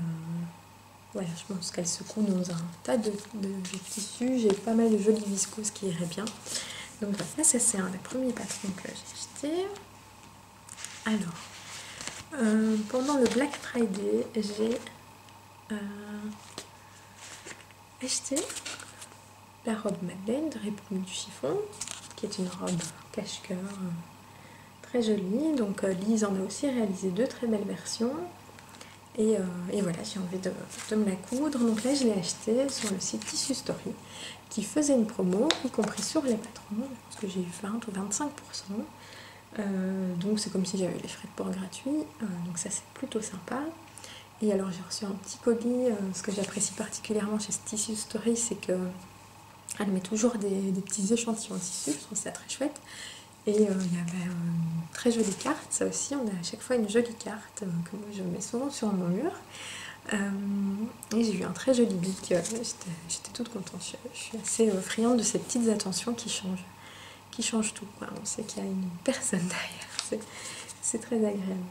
voilà, je pense qu'elle se coud dans un tas de tissus. J'ai pas mal de jolies viscoses qui iraient bien. Donc voilà, ça c'est un des premiers patrons que j'ai acheté. Alors, pendant le Black Friday, j'ai acheté la robe Madeleine de République du Chiffon, qui est une robe cache-cœur très jolie. Donc Lise en a aussi réalisé deux très belles versions. Et voilà, j'ai envie de me la coudre. Donc là, je l'ai achetée sur le site Tissu Story, qui faisait une promo, y compris sur les patrons. Je pense que j'ai eu 20 ou 25%. Donc c'est comme si j'avais les frais de port gratuits. Donc ça, c'est plutôt sympa. Et alors, j'ai reçu un petit colis. Ce que j'apprécie particulièrement chez Tissu Story, c'est qu'elle met toujours des petits échantillons de tissu. Je trouve ça très chouette. Et il y avait une très jolie carte, ça aussi, on a à chaque fois une jolie carte que moi je mets souvent sur mon mur. Et j'ai eu un très joli bic, j'étais toute contente. Je suis assez friande de ces petites attentions qui changent tout, quoi. On sait qu'il y a une personne derrière, c'est très agréable.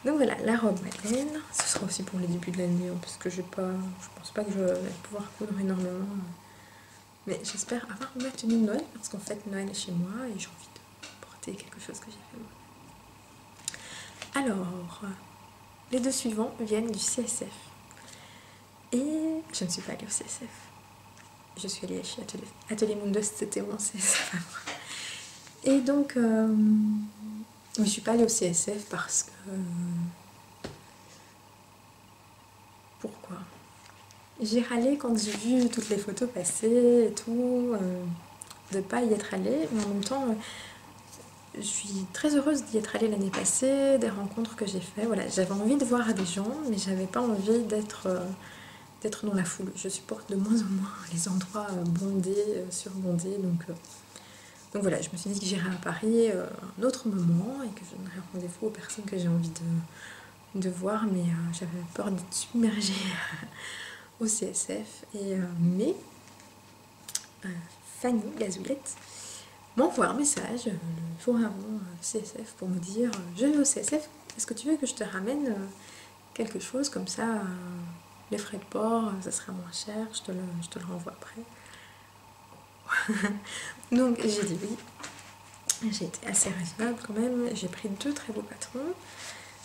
Donc voilà, la robe Madeleine, ce sera aussi pour les débuts de l'année, parce que je pense pas que je vais pouvoir coudre énormément. Mais j'espère avoir ma tenue de Noël, parce qu'en fait Noël est chez moi et j'ai envie quelque chose que j'ai fait moi. Alors, les deux suivants viennent du CSF. Et je ne suis pas allée au CSF. Je suis allée chez Atelier Modeste, c'était mon CSF. Et donc, je ne suis pas allée au CSF parce que... Pourquoi? J'ai râlé quand j'ai vu toutes les photos passer et tout, de ne pas y être allée, mais en même temps... Je suis très heureuse d'y être allée l'année passée, des rencontres que j'ai faites. Voilà, j'avais envie de voir des gens, mais j'avais pas envie d'être dans la foule. Je supporte de moins en moins les endroits bondés, surbondés. Donc voilà, je me suis dit que j'irais à Paris un autre moment et que je donnerais rendez-vous aux personnes que j'ai envie de voir, mais j'avais peur d'être submergée au CSF. Mais Fanny Gazoulette m'envoie un message le jour avant le CSF pour me dire je vais au CSF, est-ce que tu veux que je te ramène quelque chose comme ça, les frais de port, ça sera moins cher, je te le renvoie après. Donc j'ai dit oui. J'ai été assez raisonnable quand même. J'ai pris 2 très beaux patrons.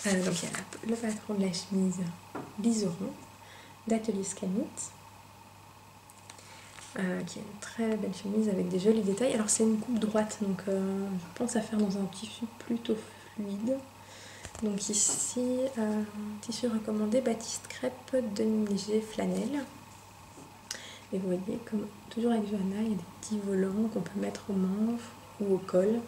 Donc il y a le patron de la chemise Liseron d'Atelier Scanit, qui est une très belle chemise avec des jolis détails. Alors c'est une coupe droite, donc je pense à faire dans un tissu plutôt fluide. Donc ici, tissu recommandé, batiste crêpe, denim léger, flanelle. Et vous voyez, comme toujours avec Johanna, il y a des petits volants qu'on peut mettre aux manches ou au col.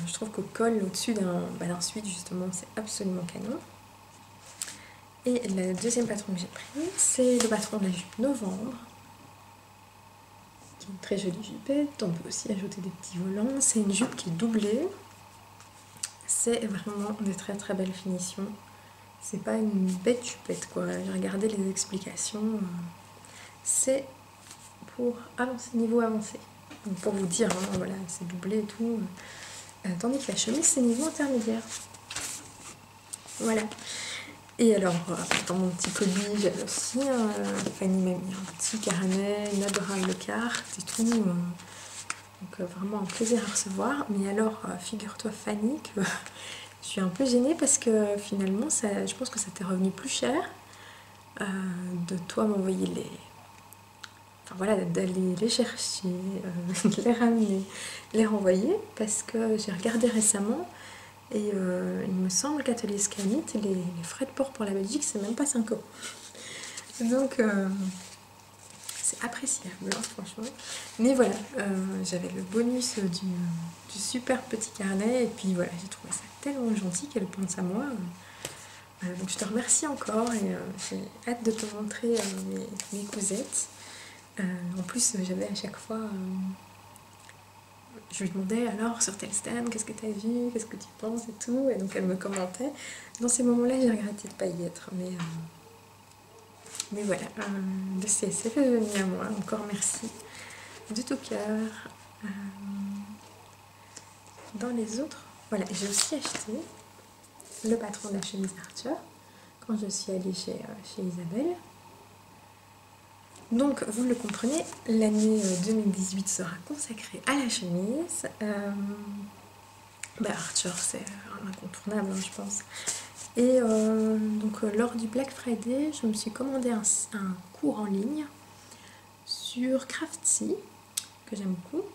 Je trouve qu'au col, au-dessus d'un sweat, justement, c'est absolument canon. Et le deuxième patron que j'ai pris, c'est le patron de la jupe Novembre, qui est une très jolie jupette. On peut aussi ajouter des petits volants. C'est une jupe qui est doublée. C'est vraiment des très très belles finitions. C'est pas une bête jupette, quoi. J'ai regardé les explications. C'est pour avancer, niveau avancé. Donc pour vous dire, hein, voilà, c'est doublé et tout. Tandis que la chemise, c'est niveau intermédiaire. Voilà. Et alors, dans mon petit colis, j'avais aussi, Fanny m'a mis un petit carnet, une adorable carte et tout. Donc vraiment un plaisir à recevoir. Mais alors, figure-toi Fanny que je suis un peu gênée parce que finalement, je pense que ça t'est revenu plus cher de toi m'envoyer les... Enfin voilà, d'aller les chercher, de les ramener, les renvoyer, parce que j'ai regardé récemment et il me semble qu'Atelier Scanit, les frais de port pour la Belgique, c'est même pas 5 €. Donc c'est appréciable, hein, franchement. Mais voilà, j'avais le bonus du super petit carnet et puis voilà, j'ai trouvé ça tellement gentil qu'elle pense à moi. Donc je te remercie encore et j'ai hâte de te montrer mes cousettes. En plus, j'avais à chaque fois, je lui demandais alors sur tel stand, qu'est-ce que tu as vu, qu'est-ce que tu penses et tout, et donc elle me commentait. Dans ces moments-là, j'ai regretté de ne pas y être, mais voilà, de CSF est venu à moi, encore merci, de tout cœur. Dans les autres, voilà, j'ai aussi acheté le patron de la chemise Archer quand je suis allée chez Isabelle. Donc, vous le comprenez, l'année 2018 sera consacrée à la chemise. Archer, c'est un incontournable, hein, je pense. Et donc, lors du Black Friday, je me suis commandé un cours en ligne sur Craftsy, que j'aime beaucoup.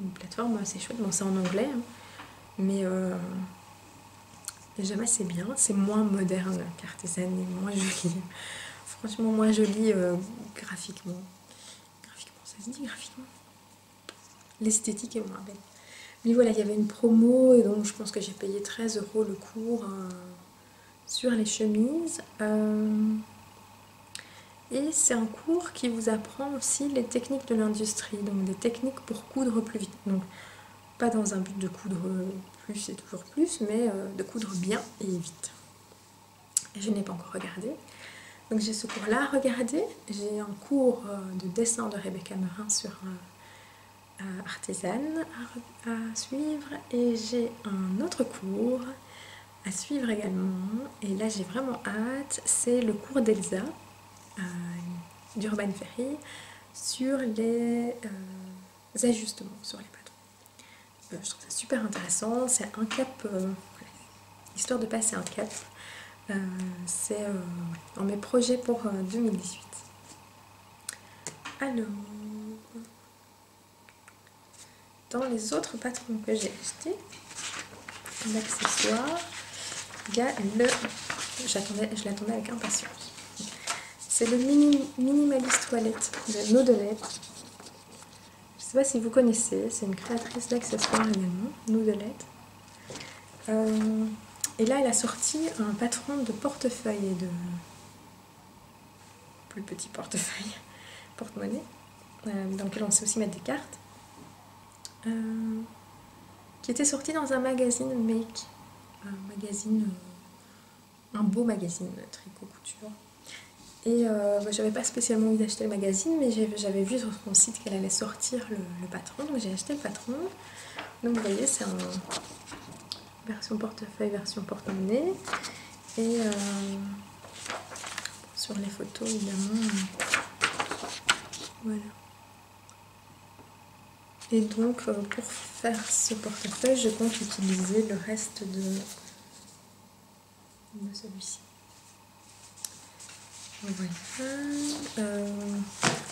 Une plateforme assez chouette. Bon, c'est en anglais, hein, mais j'aime assez bien. C'est moins moderne qu'Artisan et moins joli. Franchement, moins joli graphiquement. Graphiquement, ça se dit graphiquement. L'esthétique est moins belle. Mais voilà, il y avait une promo et donc je pense que j'ai payé 13 € le cours sur les chemises. Et c'est un cours qui vous apprend aussi les techniques de l'industrie, donc des techniques pour coudre plus vite. Donc pas dans un but de coudre plus et toujours plus, mais de coudre bien et vite. Et je n'ai pas encore regardé. Donc j'ai ce cours-là à regarder. J'ai un cours de dessin de Rebecca Merin sur Artisan à suivre. Et j'ai un autre cours à suivre également. Et là j'ai vraiment hâte. C'est le cours d'Elsa d'Urban Ferry sur les ajustements sur les patrons. Je trouve ça super intéressant. C'est un cap, histoire de passer un cap. C'est dans mes projets pour 2018. Alors, dans les autres patrons que j'ai achetés, l'accessoire, il y a je l'attendais avec impatience. C'est le minimaliste toilette de Naudelette. Je ne sais pas si vous connaissez, c'est une créatrice d'accessoires également, Naudelette. Et là, elle a sorti un patron de portefeuille et de plus petit portefeuille, porte-monnaie, dans lequel on sait aussi mettre des cartes, qui était sorti dans un magazine Make, un beau magazine tricot couture. Et j'avais pas spécialement envie d'acheter le magazine, mais j'avais vu sur son site qu'elle allait sortir le patron, donc j'ai acheté le patron. Donc vous voyez, c'est un version portefeuille, version porte-monnaie. Et sur les photos, évidemment, voilà. Et donc pour faire ce portefeuille, je compte utiliser le reste de celui-ci. Voilà,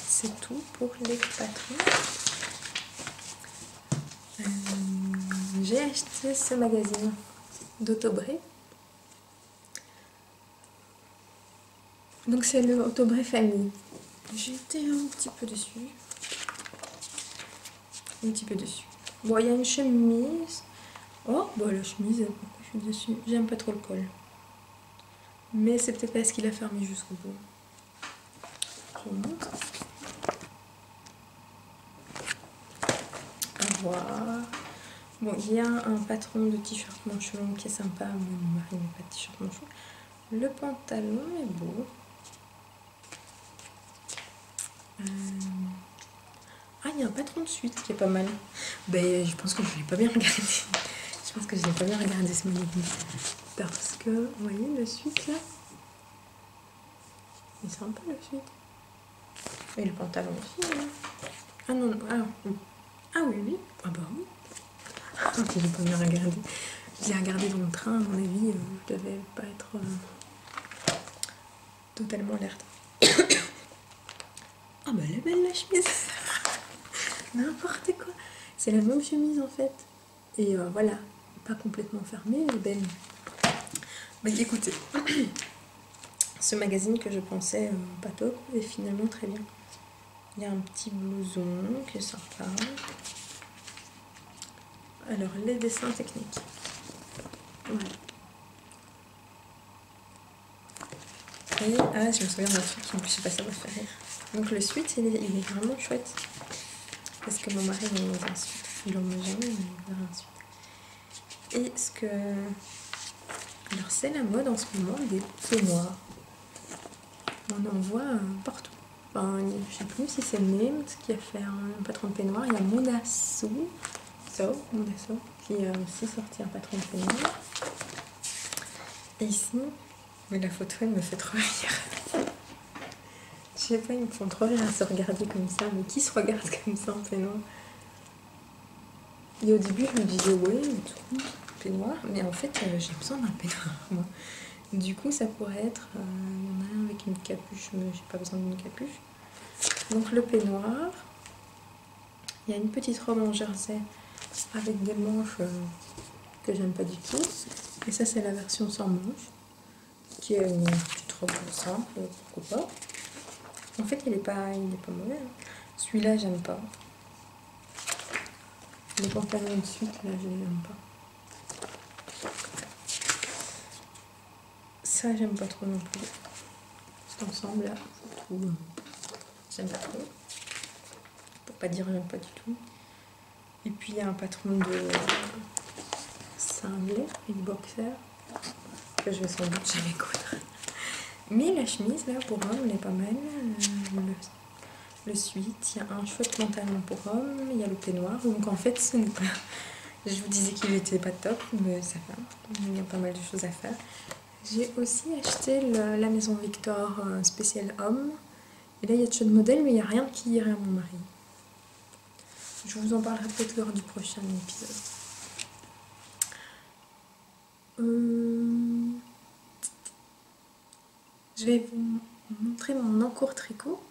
c'est tout pour les patrons. J'ai acheté ce magazine d'Autobré. Donc c'est le Autobré Famille. J'étais un petit peu dessus. Bon, il y a une chemise. Oh, bon, la chemise, pourquoi je suis dessus? J'aime pas trop le col. Mais c'est peut-être parce qu'il a fermé jusqu'au bout. Je vous montre. À voir. Bon, il y a un patron de t-shirt manche longue qui est sympa, mais mon mari n'a pas de t-shirt manche longue. Le pantalon est beau. Ah, il y a un patron de suite qui est pas mal. Ben, je pense que je l'ai pas bien regardé. Je pense que je n'ai pas bien regardé ce magazine. Parce que, vous voyez, le suite là. Il est sympa le suite. Et le pantalon aussi. Hein. Ah non, ah oui, oui. Ah bah oui. J'ai pas bien regardé. Je l'ai regardé dans le train, à mon avis, je devais pas être totalement alerte. Ah bah elle est belle la chemise. N'importe quoi. C'est la même chemise en fait. Et voilà, pas complètement fermée, elle est belle. Mais écoutez, ce magazine que je pensais pas top est finalement très bien. Il y a un petit blouson qui est sympa. Alors, les dessins techniques. Voilà. Et, ah, je me souviens d'un truc qui, je sais pas, ça va faire rire. Donc le suite, il est vraiment chouette. Parce que mon mari il met un suite. Il en met jamais, mais il met un suite. Et ce que... Alors c'est la mode en ce moment des peignoirs. On en voit partout. Enfin, je sais plus si c'est Nîmes qui a fait un patron de peignoir. Il y a Mondasso qui a aussi sorti un patron de peignoir. Et ici, mais la photo elle me fait trop rire. Je sais pas, ils me font trop rire à se regarder comme ça. Mais qui se regarde comme ça en peignoir? Et au début, je me disais, ouais, tout, peignoir. Mais en fait, j'ai besoin d'un peignoir, moi. Du coup, ça pourrait être... il y en a un avec une capuche, mais j'ai pas besoin d'une capuche. Donc le peignoir. Il y a une petite robe en jersey avec des manches que j'aime pas du tout. Et ça, c'est la version sans manches, qui est une petite robe simple, pourquoi pas. En fait, il est pas mauvais. Hein. Celui-là, j'aime pas. Les pantalons de suite, là, je les aime pas. Ça, j'aime pas trop non plus. Cet ensemble, là, j'aime pas trop. Pour pas dire j'aime pas du tout. Et puis, il y a un patron de cinglé, une boxer, que je vais sans doute jamais coudre. Mais la chemise, là, pour homme, elle est pas mal. Le suite, il y a un chouette pantalon pour homme, il y a le peignoir. Donc en fait, ce n'est pas... Je vous disais qu'il était pas top, mais ça va. Il y a pas mal de choses à faire. J'ai aussi acheté la Maison Victor spécial homme. Et là, il y a de chouettes modèles, mais il n'y a rien qui irait à mon mari. Je vous en parlerai peut-être lors du prochain épisode. Je vais vous montrer mon encours tricot,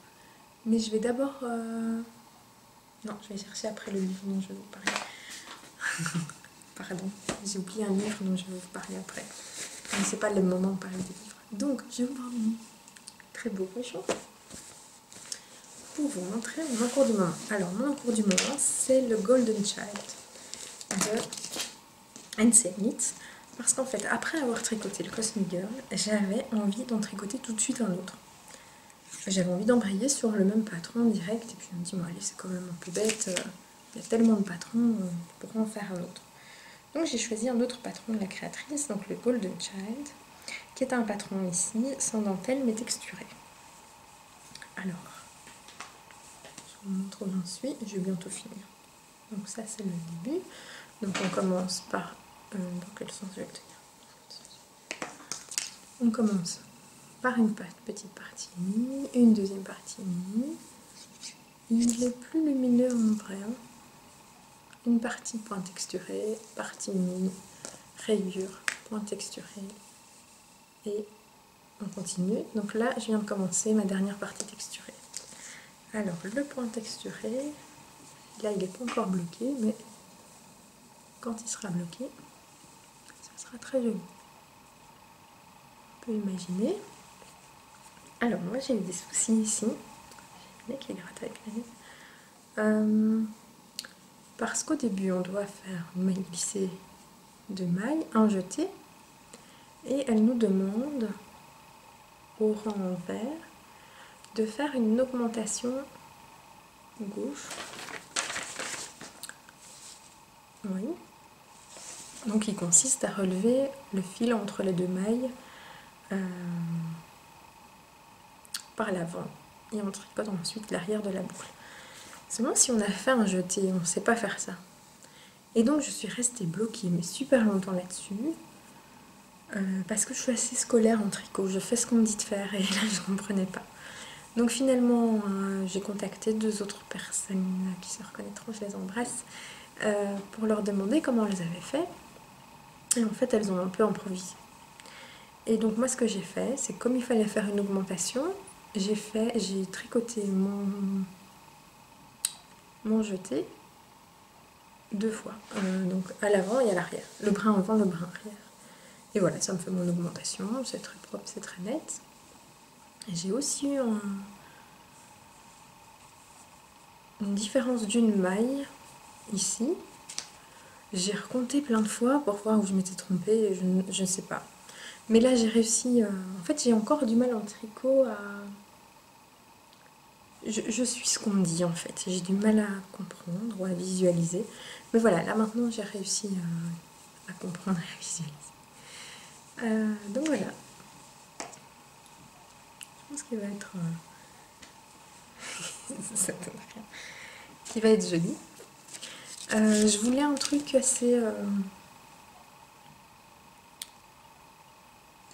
mais je vais d'abord... Non, je vais chercher après le livre dont je vais vous parler. Pardon, j'ai oublié un livre dont je vais vous parler après. Mais c'est pas le moment de parler des livres. Donc, je vous mon très beau pochon pour vous montrer mon encours du moment. Alors, mon encours du moment, c'est le Golden Child de NC Knits. Parce qu'en fait, après avoir tricoté le Cosmic Girl, j'avais envie d'en tricoter tout de suite un autre. J'avais envie d'embrayer sur le même patron direct. Et puis je me dis, bon allez, c'est quand même un peu bête. Il y a tellement de patrons, pourquoi en faire un autre? Donc j'ai choisi un autre patron de la créatrice, donc le Golden Child, qui est un patron ici, sans dentelle mais texturé. Alors, je vous montre où j'en suis, je vais bientôt finir. Donc ça c'est le début. Donc on commence par... dans quel sens je vais le tenir? On commence par une petite partie, une deuxième partie. Il est plus lumineux en vrai. Hein. une partie point texturé, partie unie, rayure, point texturé et on continue. Donc là je viens de commencer ma dernière partie texturée. Alors le point texturé, là il n'est pas encore bloqué, mais quand il sera bloqué, ça sera très joli. On peut imaginer. Alors moi j'ai eu des soucis ici, j'ai le nez qui gratte avec la nez. Parce qu'au début on doit faire une maille glissée de maille, un jeté, et elle nous demande au rang vert de faire une augmentation gauche. Oui. Donc il consiste à relever le fil entre les deux mailles par l'avant et on tricote ensuite l'arrière de la boucle. Seulement si on a fait un jeté, on ne sait pas faire ça. Et donc je suis restée bloquée mais super longtemps là-dessus. Parce que je suis assez scolaire en tricot, je fais ce qu'on me dit de faire et là je ne comprenais pas. Donc finalement j'ai contacté 2 autres personnes qui se reconnaîtront, je les embrasse, pour leur demander comment elles avaient fait. Et en fait elles ont un peu improvisé. Et donc moi ce que j'ai fait, c'est comme il fallait faire une augmentation, j'ai tricoté mon jeté 2 fois. Donc à l'avant et à l'arrière, le brin avant, le brin arrière. Et voilà, ça me fait mon augmentation, c'est très propre, c'est très net. J'ai aussi eu une différence d'une maille ici. J'ai recompté plein de fois pour voir où je m'étais trompée, je ne sais pas. Mais là j'ai réussi, en fait j'ai encore du mal en tricot à... Je suis ce qu'on me dit en fait, j'ai du mal à comprendre ou à visualiser. Mais voilà, là maintenant j'ai réussi à comprendre et à visualiser. Donc voilà. Je pense qu'il va être... ça donne rien. Qui va être joli. Je voulais un truc assez...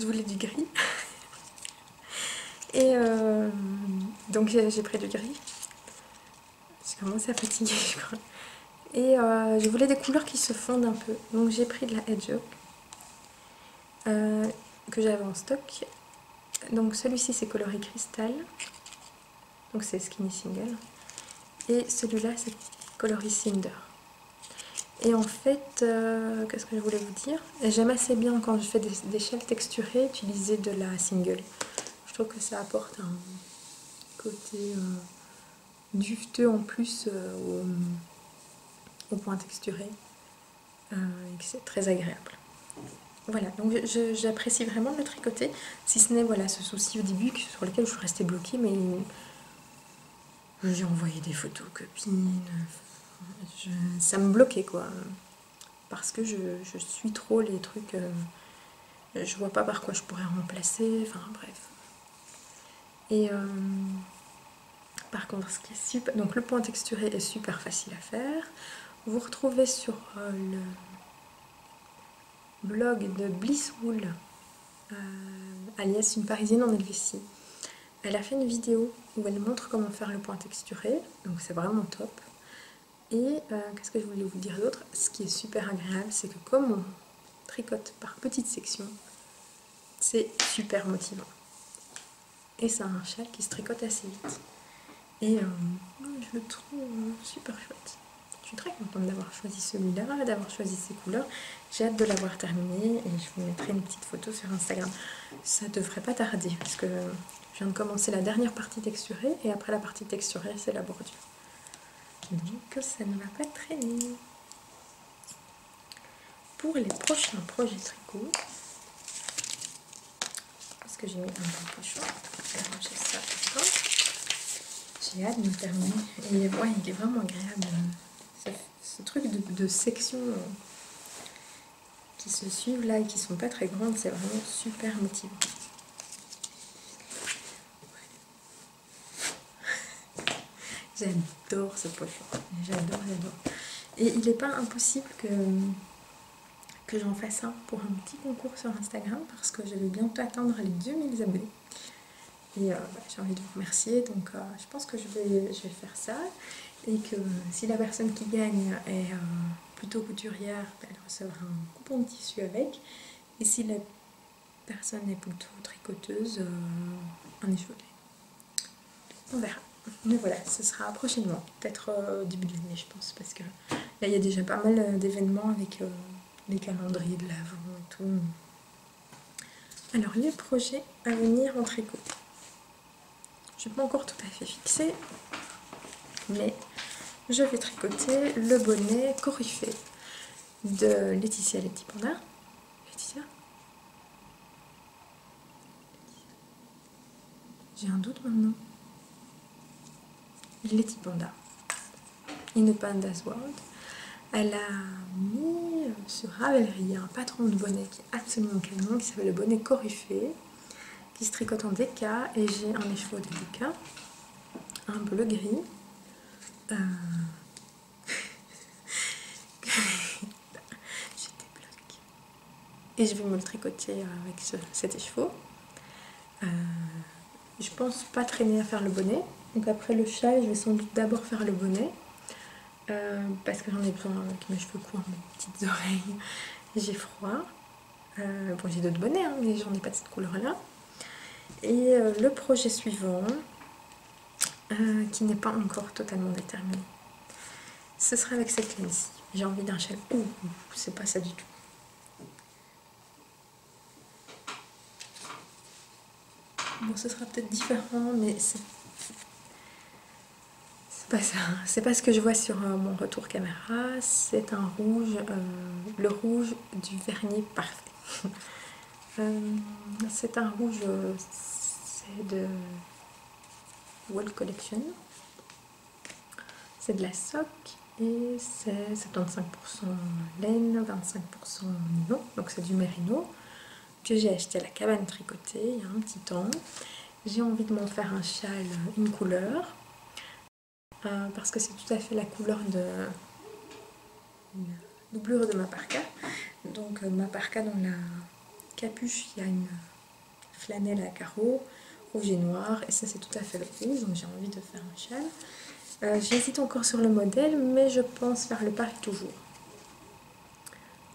Je voulais du gris. Et donc j'ai pris du gris. J'ai commencé à fatiguer, je crois. Et je voulais des couleurs qui se fondent un peu. Donc j'ai pris de la Hedgehog que j'avais en stock. Donc celui-ci c'est coloré cristal. Donc c'est Skinny Single. Et celui-là c'est coloris Cinder. Et en fait, qu'est-ce que je voulais vous dire? J'aime assez bien quand je fais des shells texturés utiliser de la single. Je trouve que ça apporte un côté duveteux en plus au point texturé et que c'est très agréable. Voilà, donc j'apprécie vraiment de le tricoter, si ce n'est voilà, ce souci au début sur lequel je suis restée bloquée, mais j'ai envoyé des photos aux copines, ça me bloquait quoi, parce que je suis trop les trucs, je vois pas par quoi je pourrais remplacer, enfin bref. Et par contre, ce qui est super, donc le point texturé est super facile à faire. Vous retrouvez sur le blog de Blisswool, alias une parisienne en Helvétie. Elle a fait une vidéo où elle montre comment faire le point texturé, donc c'est vraiment top. Et qu'est-ce que je voulais vous dire d'autre? Ce qui est super agréable, c'est que comme on tricote par petites sections, c'est super motivant. Et c'est un châle qui se tricote assez vite. Et je le trouve super chouette. Je suis très contente d'avoir choisi celui-là, d'avoir choisi ces couleurs. J'ai hâte de l'avoir terminé et je vous mettrai une petite photo sur Instagram. Ça devrait pas tarder parce que je viens de commencer la dernière partie texturée et après la partie texturée, c'est la bordure. Donc ça ne va pas traîner. Pour les prochains projets tricot, parce que j'ai mis un peu pochon, je vais ranger ça encore. J'ai hâte de le terminer. Et ouais, il est vraiment agréable. Ce truc de sections qui se suivent là et qui sont pas très grandes, c'est vraiment super motivant. J'adore ce pochon. J'adore. Et il n'est pas impossible que j'en fasse un pour un petit concours sur Instagram parce que je vais bientôt atteindre les 2000 abonnés. Et j'ai envie de vous remercier, donc je pense que je vais faire ça. et que si la personne qui gagne est plutôt couturière, elle recevra un coupon de tissu avec, et si la personne est plutôt tricoteuse, un échevelé. On verra. Mais voilà, ce sera prochainement, peut-être au début de l'année, je pense, parce que là il y a déjà pas mal d'événements avec les calendriers de l'Avent et tout. Alors les projets à venir en tricot. Je suis pas encore tout à fait fixée, mais je vais tricoter le bonnet Coryphée de Laetitia les petits pandas. Laetitia? J'ai un doute maintenant. Les petits pandas. In a Panda's World. Elle a mis sur Ravelry un patron de bonnet qui est absolument canon, qui s'appelle le bonnet Coryphée, qui se tricote en DK, et j'ai un écheveau de DK, un bleu gris. J'ai des blocs. Et je vais me le tricoter avec cet écheveau. Je pense pas traîner à faire le bonnet, donc après le châle, je vais sans doute d'abord faire le bonnet. Parce que j'en ai besoin avec mes cheveux courts, mes petites oreilles, j'ai froid. Bon, j'ai d'autres bonnets, hein, mais j'en ai pas de cette couleur-là. Et le projet suivant, qui n'est pas encore totalement déterminé, ce sera avec cette laine-ci. J'ai envie d'un châle. Ouh, c'est pas ça du tout. Bon, ce sera peut-être différent, mais c'est pas ça. C'est pas ce que je vois sur mon retour caméra. C'est un rouge, le rouge du vernis parfait. C'est un rouge, c'est de Wall Collection. C'est de la sock et c'est 75% laine, 25% nylon, donc c'est du mérino que j'ai acheté à la cabane tricotée il y a un petit temps. J'ai envie de m'en faire un châle, une couleur, parce que c'est tout à fait la couleur de la doublure de ma parka. Donc ma parka, dans la capuche, il y a une flanelle à carreaux rouge et noir, et ça c'est tout à fait le rouge, donc j'ai envie de faire un châle. J'hésite encore sur le modèle, mais je pense faire le Paris toujours.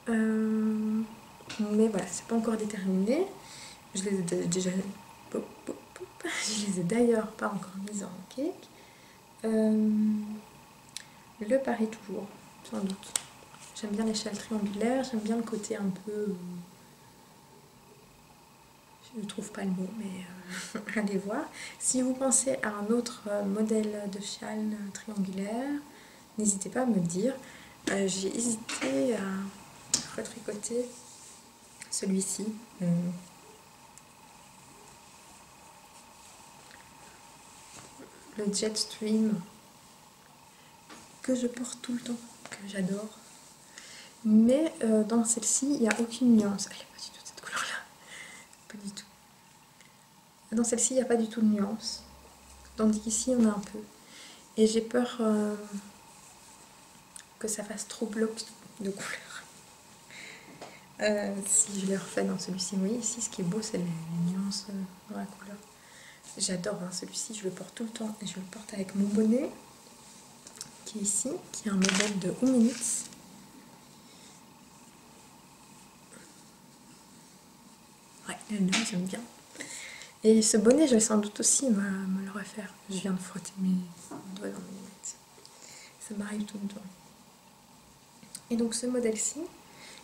Mais voilà, c'est pas encore déterminé. Je les ai déjà... Je les ai d'ailleurs pas encore mises en cake. Le Paris toujours, sans doute. J'aime bien les châles triangulaires, j'aime bien le côté un peu... Je ne trouve pas le mot, mais allez voir. Si vous pensez à un autre modèle de châle triangulaire, n'hésitez pas à me le dire. J'ai hésité à retricoter celui-ci. Le Jetstream, que je porte tout le temps, que j'adore. Mais dans celle-ci, il n'y a aucune nuance. Elle n'est pas du tout de cette couleur-là. Pas du tout. Dans celle-ci, il n'y a pas du tout de nuance. Tandis qu'ici, on a un peu. Et j'ai peur que ça fasse trop bloc de couleurs. Si je les refais dans celui-ci, oui, ici, ce qui est beau, c'est les nuances dans la couleur. J'adore celui-ci, je le porte tout le temps. Et je le porte avec mon bonnet, qui est ici, qui est un modèle de Minutes. Ouais, le nom, j'aime bien. Et ce bonnet, je vais sans doute aussi me le refaire. Je viens de frotter mes doigts dans mes lunettes. Ça m'arrive tout le temps. Et donc ce modèle-ci,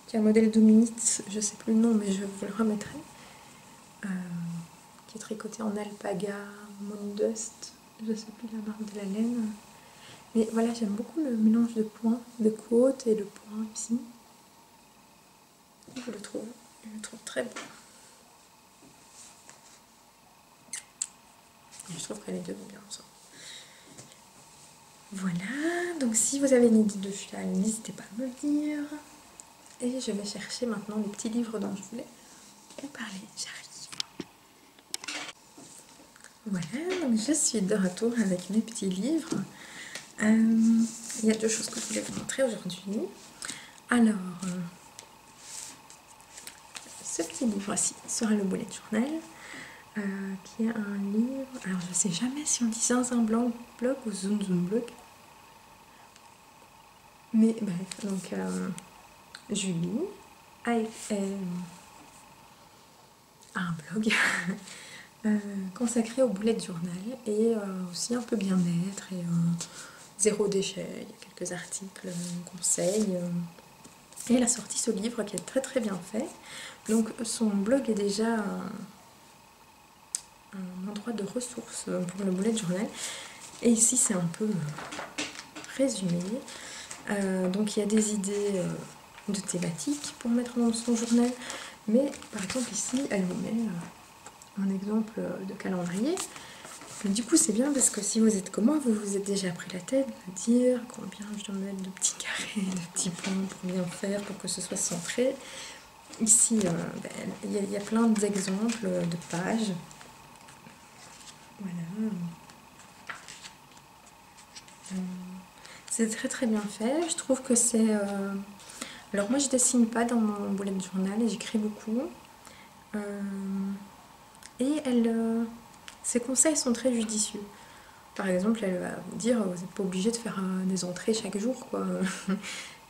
qui est un modèle Dominitz, je sais plus le nom, mais je vous le remettrai, qui est tricoté en alpaga, Moondust, je sais plus la marque de la laine. Mais voilà, j'aime beaucoup le mélange de points, de côte et le point ici. Je le trouve très beau. Et je trouve que les deux vont bien ensemble. Voilà, donc si vous avez une idée de châle, n'hésitez pas à me le dire. Et je vais chercher maintenant les petits livres dont je voulais vous parler. J'arrive. Voilà, donc je suis de retour avec mes petits livres. Il y a deux choses que je voulais vous montrer aujourd'hui. Alors, ce petit livre-ci sera le bullet journal, qui est un livre... Alors, je ne sais jamais si on dit zinzin blog ou zoom blog. Mais bref, donc Julie a un blog consacré au bullet journal et aussi un peu bien-être et zéro déchet. Il y a quelques articles, conseils. Et elle a sorti ce livre qui est très très bien fait. Donc son blog est déjà un endroit de ressources pour le bullet journal. Et ici c'est un peu résumé. Donc il y a des idées de thématiques pour mettre dans son journal. Mais par exemple ici elle vous met un exemple de calendrier. Mais du coup c'est bien parce que si vous êtes comme moi, vous vous êtes déjà pris la tête de dire combien je dois mettre de petits carrés, de petits points pour bien faire, pour que ce soit centré. Ici il y a plein d'exemples de pages. Voilà. C'est très très bien fait. Je trouve que c'est... Alors moi je dessine pas dans mon bullet journal et j'écris beaucoup. Et ses conseils sont très judicieux. Par exemple, elle va vous dire, vous n'êtes pas obligé de faire des entrées chaque jour, quoi.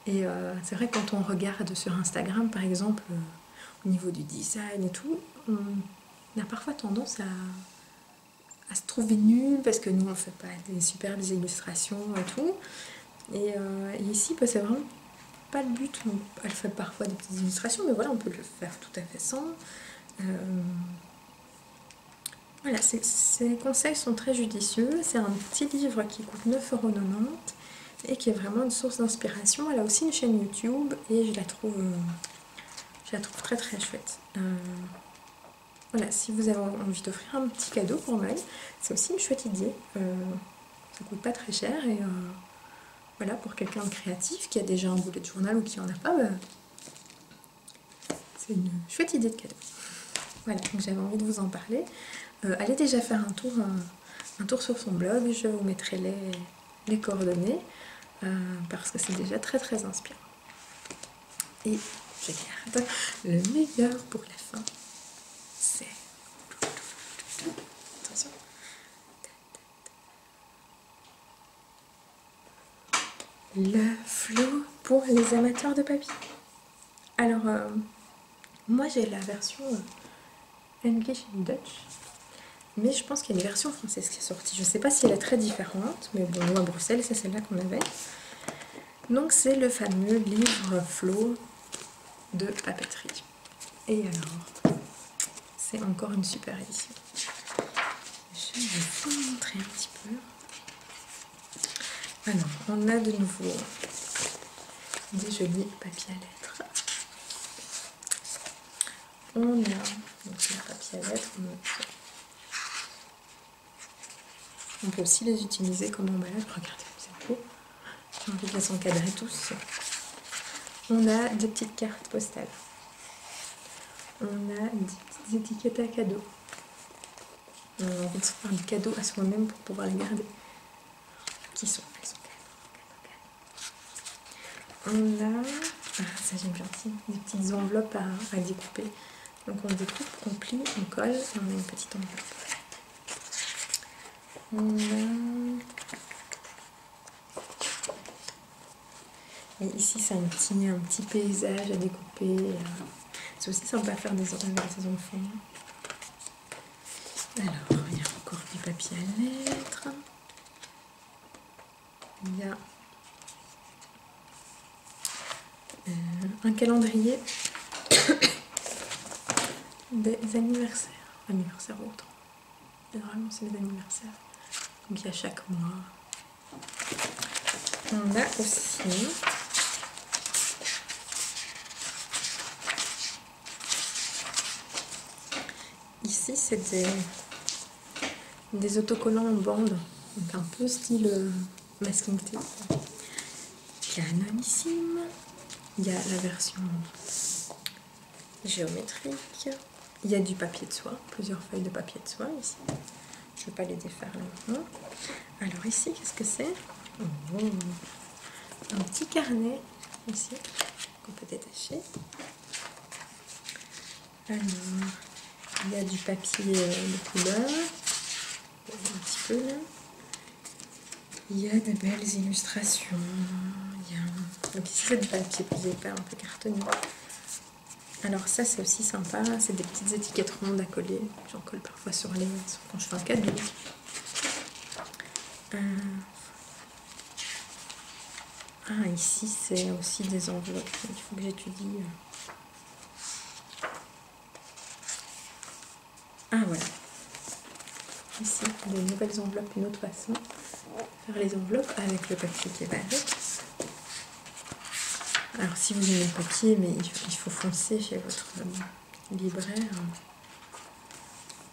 Et c'est vrai que quand on regarde sur Instagram, par exemple, au niveau du design et tout, on a parfois tendance à se trouver nul parce que nous on fait pas des superbes illustrations et tout. Et ici, bah, c'est vraiment pas le but. Elle fait parfois des petites illustrations, mais voilà, on peut le faire tout à fait sans. Voilà, ces conseils sont très judicieux. C'est un petit livre qui coûte 9,90 € et qui est vraiment une source d'inspiration. Elle a aussi une chaîne YouTube et je la trouve très très chouette. Voilà, si vous avez envie d'offrir un petit cadeau pour Noël, c'est aussi une chouette idée. Ça coûte pas très cher et voilà, pour quelqu'un de créatif qui a déjà un bullet journal ou qui en a pas, bah, c'est une chouette idée de cadeau. Voilà, donc j'avais envie de vous en parler. Allez déjà faire un tour sur son blog, je vous mettrai les coordonnées parce que c'est déjà très très inspirant. Et je garde le meilleur pour la fin. C'est... Attention. Le flot pour les amateurs de papier. Alors, moi j'ai la version English and Dutch. Mais je pense qu'il y a une version française qui est sortie. Je ne sais pas si elle est très différente, mais bon, nous à Bruxelles, c'est celle-là qu'on avait. Donc c'est le fameux livre Flow de papeterie. Et alors, c'est encore une super édition. Je vais vous montrer un petit peu. Alors, on a de nouveau des jolis papiers à lettres. On a donc le papier à lettres. On peut aussi les utiliser comme emballage. Regardez, c'est beau. J'ai envie de les encadrer tous. On a des petites cartes postales. On a des petites étiquettes à cadeaux. On a envie de se faire des cadeaux à soi-même pour pouvoir les garder. Elles sont cadeaux. On a, ça j'aime bien aussi, des petites enveloppes à découper. Donc on découpe, on plie, on colle et on a une petite enveloppe. Et ici c'est un petit paysage à découper. C'est aussi sympa à faire avec ses enfants. Alors, il y a encore du papier à lettres. Il y a un calendrier des anniversaires. Anniversaires ou autre. Généralement c'est les anniversaires. Donc il y a chaque mois. On a aussi ici c'est des autocollants en bande, donc un peu style masking tape. Canonissime. Il y a la version géométrique. Il y a du papier de soie, plusieurs feuilles de papier de soie ici. Je ne vais pas les défaire là maintenant. Alors ici, qu'est-ce que c'est? Un petit carnet ici qu'on peut détacher. Alors, il y a du papier de couleur. Un petit peu là. Il y a de belles illustrations. Il y a Donc ici c'est du papier plus épais, un peu cartonné. Alors ça c'est aussi sympa, c'est des petites étiquettes rondes à coller. J'en colle parfois sur les quand je fais un cadeau. Ah, ici c'est aussi des enveloppes, il faut que j'étudie. Ah voilà. Ici, des nouvelles enveloppes, une autre façon. Faire les enveloppes avec le papier qui va avec. Alors si vous aimez le papier, mais il faut foncer chez votre libraire.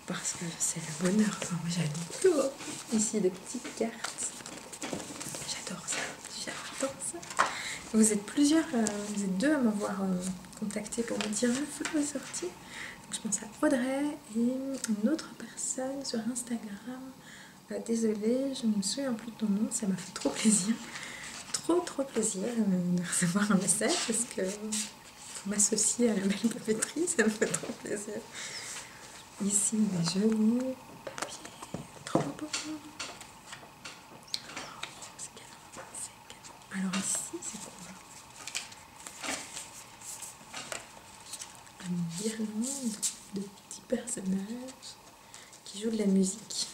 Parce que c'est le bonheur. Enfin, moi j'adore. Ici des petites cartes. J'adore ça. J'adore ça. Vous êtes plusieurs, vous êtes deux à m'avoir contacté pour me dire le flow est sorti. Donc je pense à Audrey et une autre personne sur Instagram. Désolée, je ne me souviens plus de ton nom, ça m'a fait trop plaisir. Trop plaisir de recevoir un message parce que pour m'associer à la belle papeterie, ça me fait trop plaisir. Ici, des jolis papiers, trop beaux. Alors ici, c'est quoi? Une guirlande de petits personnages qui jouent de la musique.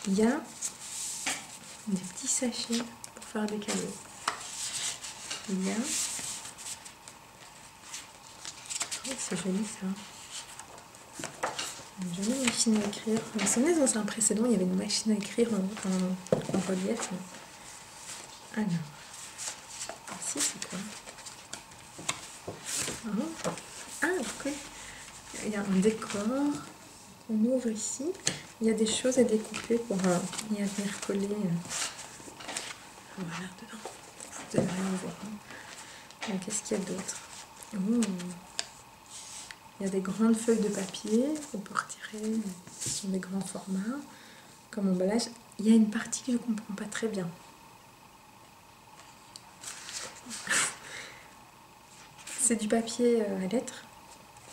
Il y a des petits sachets pour faire des cadeaux. Il y a... Oh, c'est joli ça. Une jolie machine à écrire. Vous vous souvenez, dans un précédent, il y avait une machine à écrire en relief. Alors, ici c'est quoi? Ah, ok. Il y a un décor qu'on ouvre ici. Il y a des choses à découper pour y venir coller. Voilà, dedans. Vous devez rien voir. Qu'est-ce qu'il y a d'autre? Il y a des grandes feuilles de papier qu'on peut retirer. Ce sont des grands formats. Comme emballage. Il y a une partie que je ne comprends pas très bien. C'est du papier à lettres.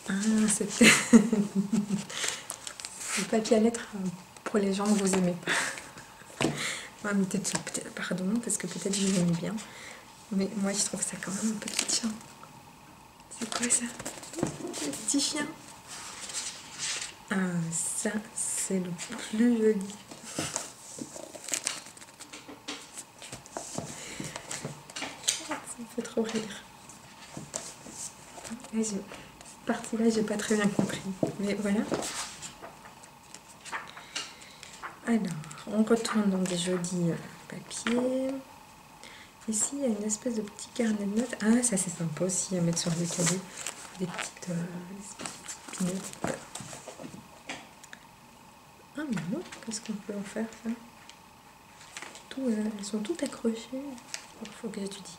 Ah, c'est du papier à lettres pour les gens que vous aimez pas. Ouais, mais peut-être, pardon, parce que peut-être je l'aime bien. Mais moi, je trouve ça quand même un petit chien. C'est quoi ça? Le petit chien. Ah, ça, c'est le plus joli. Ça me fait trop rire. Là, cette partie-là, j'ai pas très bien compris. Mais voilà. Alors, on retourne dans des jolis papiers. Ici, il y a une espèce de petit carnet de notes. Ah, ça c'est sympa aussi à mettre sur le cadeau. Des petites notes. Ah mais non, qu'est-ce qu'on peut en faire ça? Elles sont toutes accrochées. Il faut que j'étudie.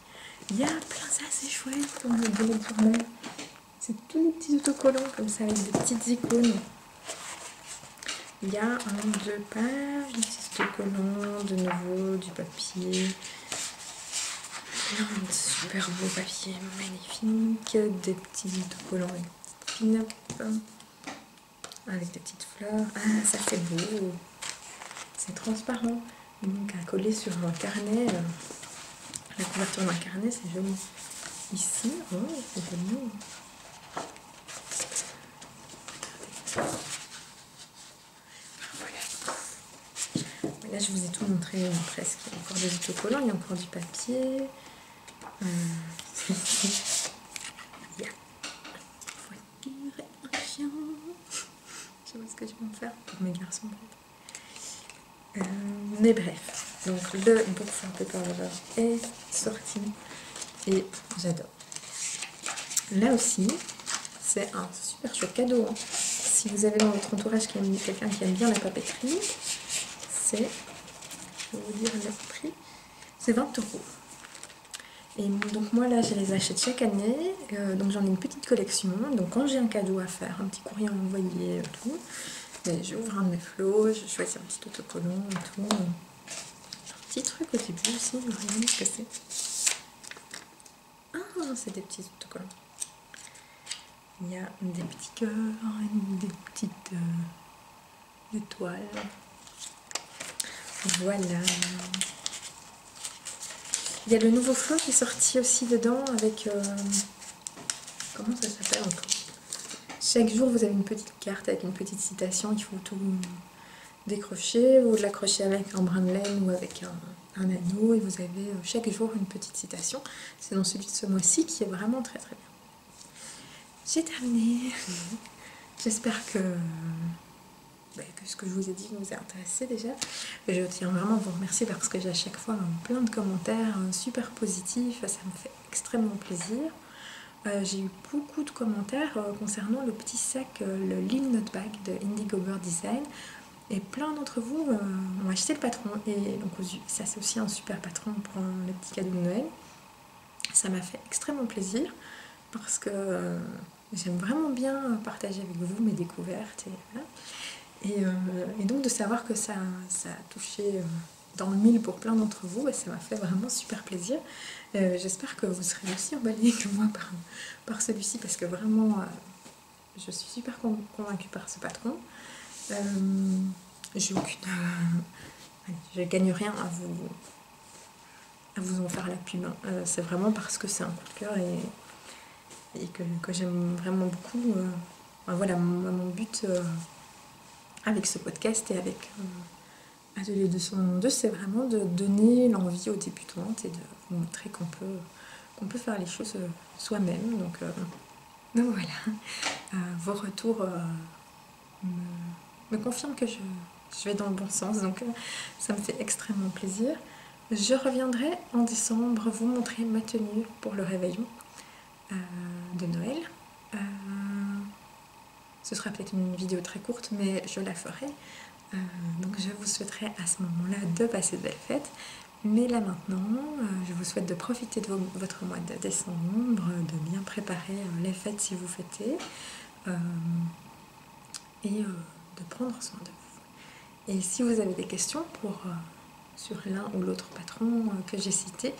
Il y a plein, ça c'est chouette pour le bullet journal. C'est tous les petits autocollants comme ça avec des petites icônes. Il y a 1, 2 pages, des petits autocollants, de nouveau du papier. Plein de super beaux papiers magnifiques, des petits autocollants avec des pin-up, avec des petites fleurs. Ah, ça c'est beau, c'est transparent. Donc à coller sur un carnet, la couverture d'un carnet, c'est joli. Ici, oh, c'est joli. Là, je vous ai tout montré presque. Il y a encore des autocollants, il y a encore du papier. Il y a une voiture et un chien. Je sais pas ce que je vais en faire pour mes garçons. Mais bref, donc le Book for Paper Lover est sorti et j'adore. Là aussi, c'est un super chouette cadeau. Hein. Si vous avez dans votre entourage quelqu'un qui aime bien la papeterie, c'est, je vais vous dire le prix, c'est 20 €. Et donc moi là je les achète chaque année, donc j'en ai une petite collection, donc quand j'ai un cadeau à faire, un petit courrier à envoyer, tout, j'ouvre un de mes flots, je choisis un petit autocollant et tout. Un petit truc au début aussi, regardez ce que c'est. Ah, c'est des petits autocollants. Il y a des petits cœurs, des petites étoiles. Voilà. Il y a le nouveau flow qui est sorti aussi dedans avec... comment ça s'appelle encore? Chaque jour, vous avez une petite carte avec une petite citation. Il faut tout décrocher ou l'accrocher avec un brin de laine ou avec un anneau. Et vous avez chaque jour une petite citation. C'est dans celui de ce mois-ci qui est vraiment très très bien. J'ai terminé. J'espère que ce que je vous ai dit vous a intéressé déjà. Je tiens vraiment à vous remercier parce que j'ai à chaque fois plein de commentaires super positifs. Ça me fait extrêmement plaisir. J'ai eu beaucoup de commentaires concernant le petit sac, le Lil Note Bag de Indigo Bird Design. Et plein d'entre vous ont acheté le patron. Et donc ça c'est aussi un super patron pour le petit cadeau de Noël. Ça m'a fait extrêmement plaisir parce que j'aime vraiment bien partager avec vous mes découvertes. Et donc de savoir que ça a touché dans le mille pour plein d'entre vous, ça m'a fait vraiment super plaisir. J'espère que vous serez aussi emballés que moi par celui-ci parce que vraiment je suis super convaincue par ce patron. J'ai aucune... je gagne rien à vous en faire la pub. C'est vraiment parce que c'est un coup de cœur et que j'aime vraiment beaucoup. Voilà, mon but avec ce podcast et avec Atelier 292, c'est vraiment de donner l'envie aux débutantes et de vous montrer qu'on peut faire les choses soi-même. Donc voilà, vos retours me confirment que je vais dans le bon sens, donc ça me fait extrêmement plaisir. Je reviendrai en décembre vous montrer ma tenue pour le réveillon de Noël. Ce sera peut-être une vidéo très courte, mais je la ferai. Donc je vous souhaiterai à ce moment-là de passer de belles fêtes. Mais là maintenant, je vous souhaite de profiter de votre mois de décembre, de bien préparer les fêtes si vous fêtez, et de prendre soin de vous. Et si vous avez des questions sur l'un ou l'autre patron que j'ai cité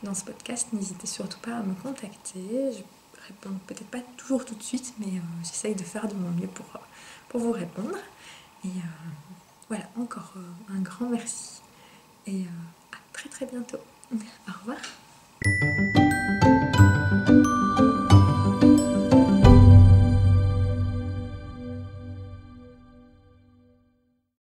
dans ce podcast, n'hésitez surtout pas à me contacter. Je réponds peut-être pas toujours tout de suite, mais j'essaye de faire de mon mieux pour vous répondre. Et voilà, encore un grand merci et à très très bientôt. Au revoir.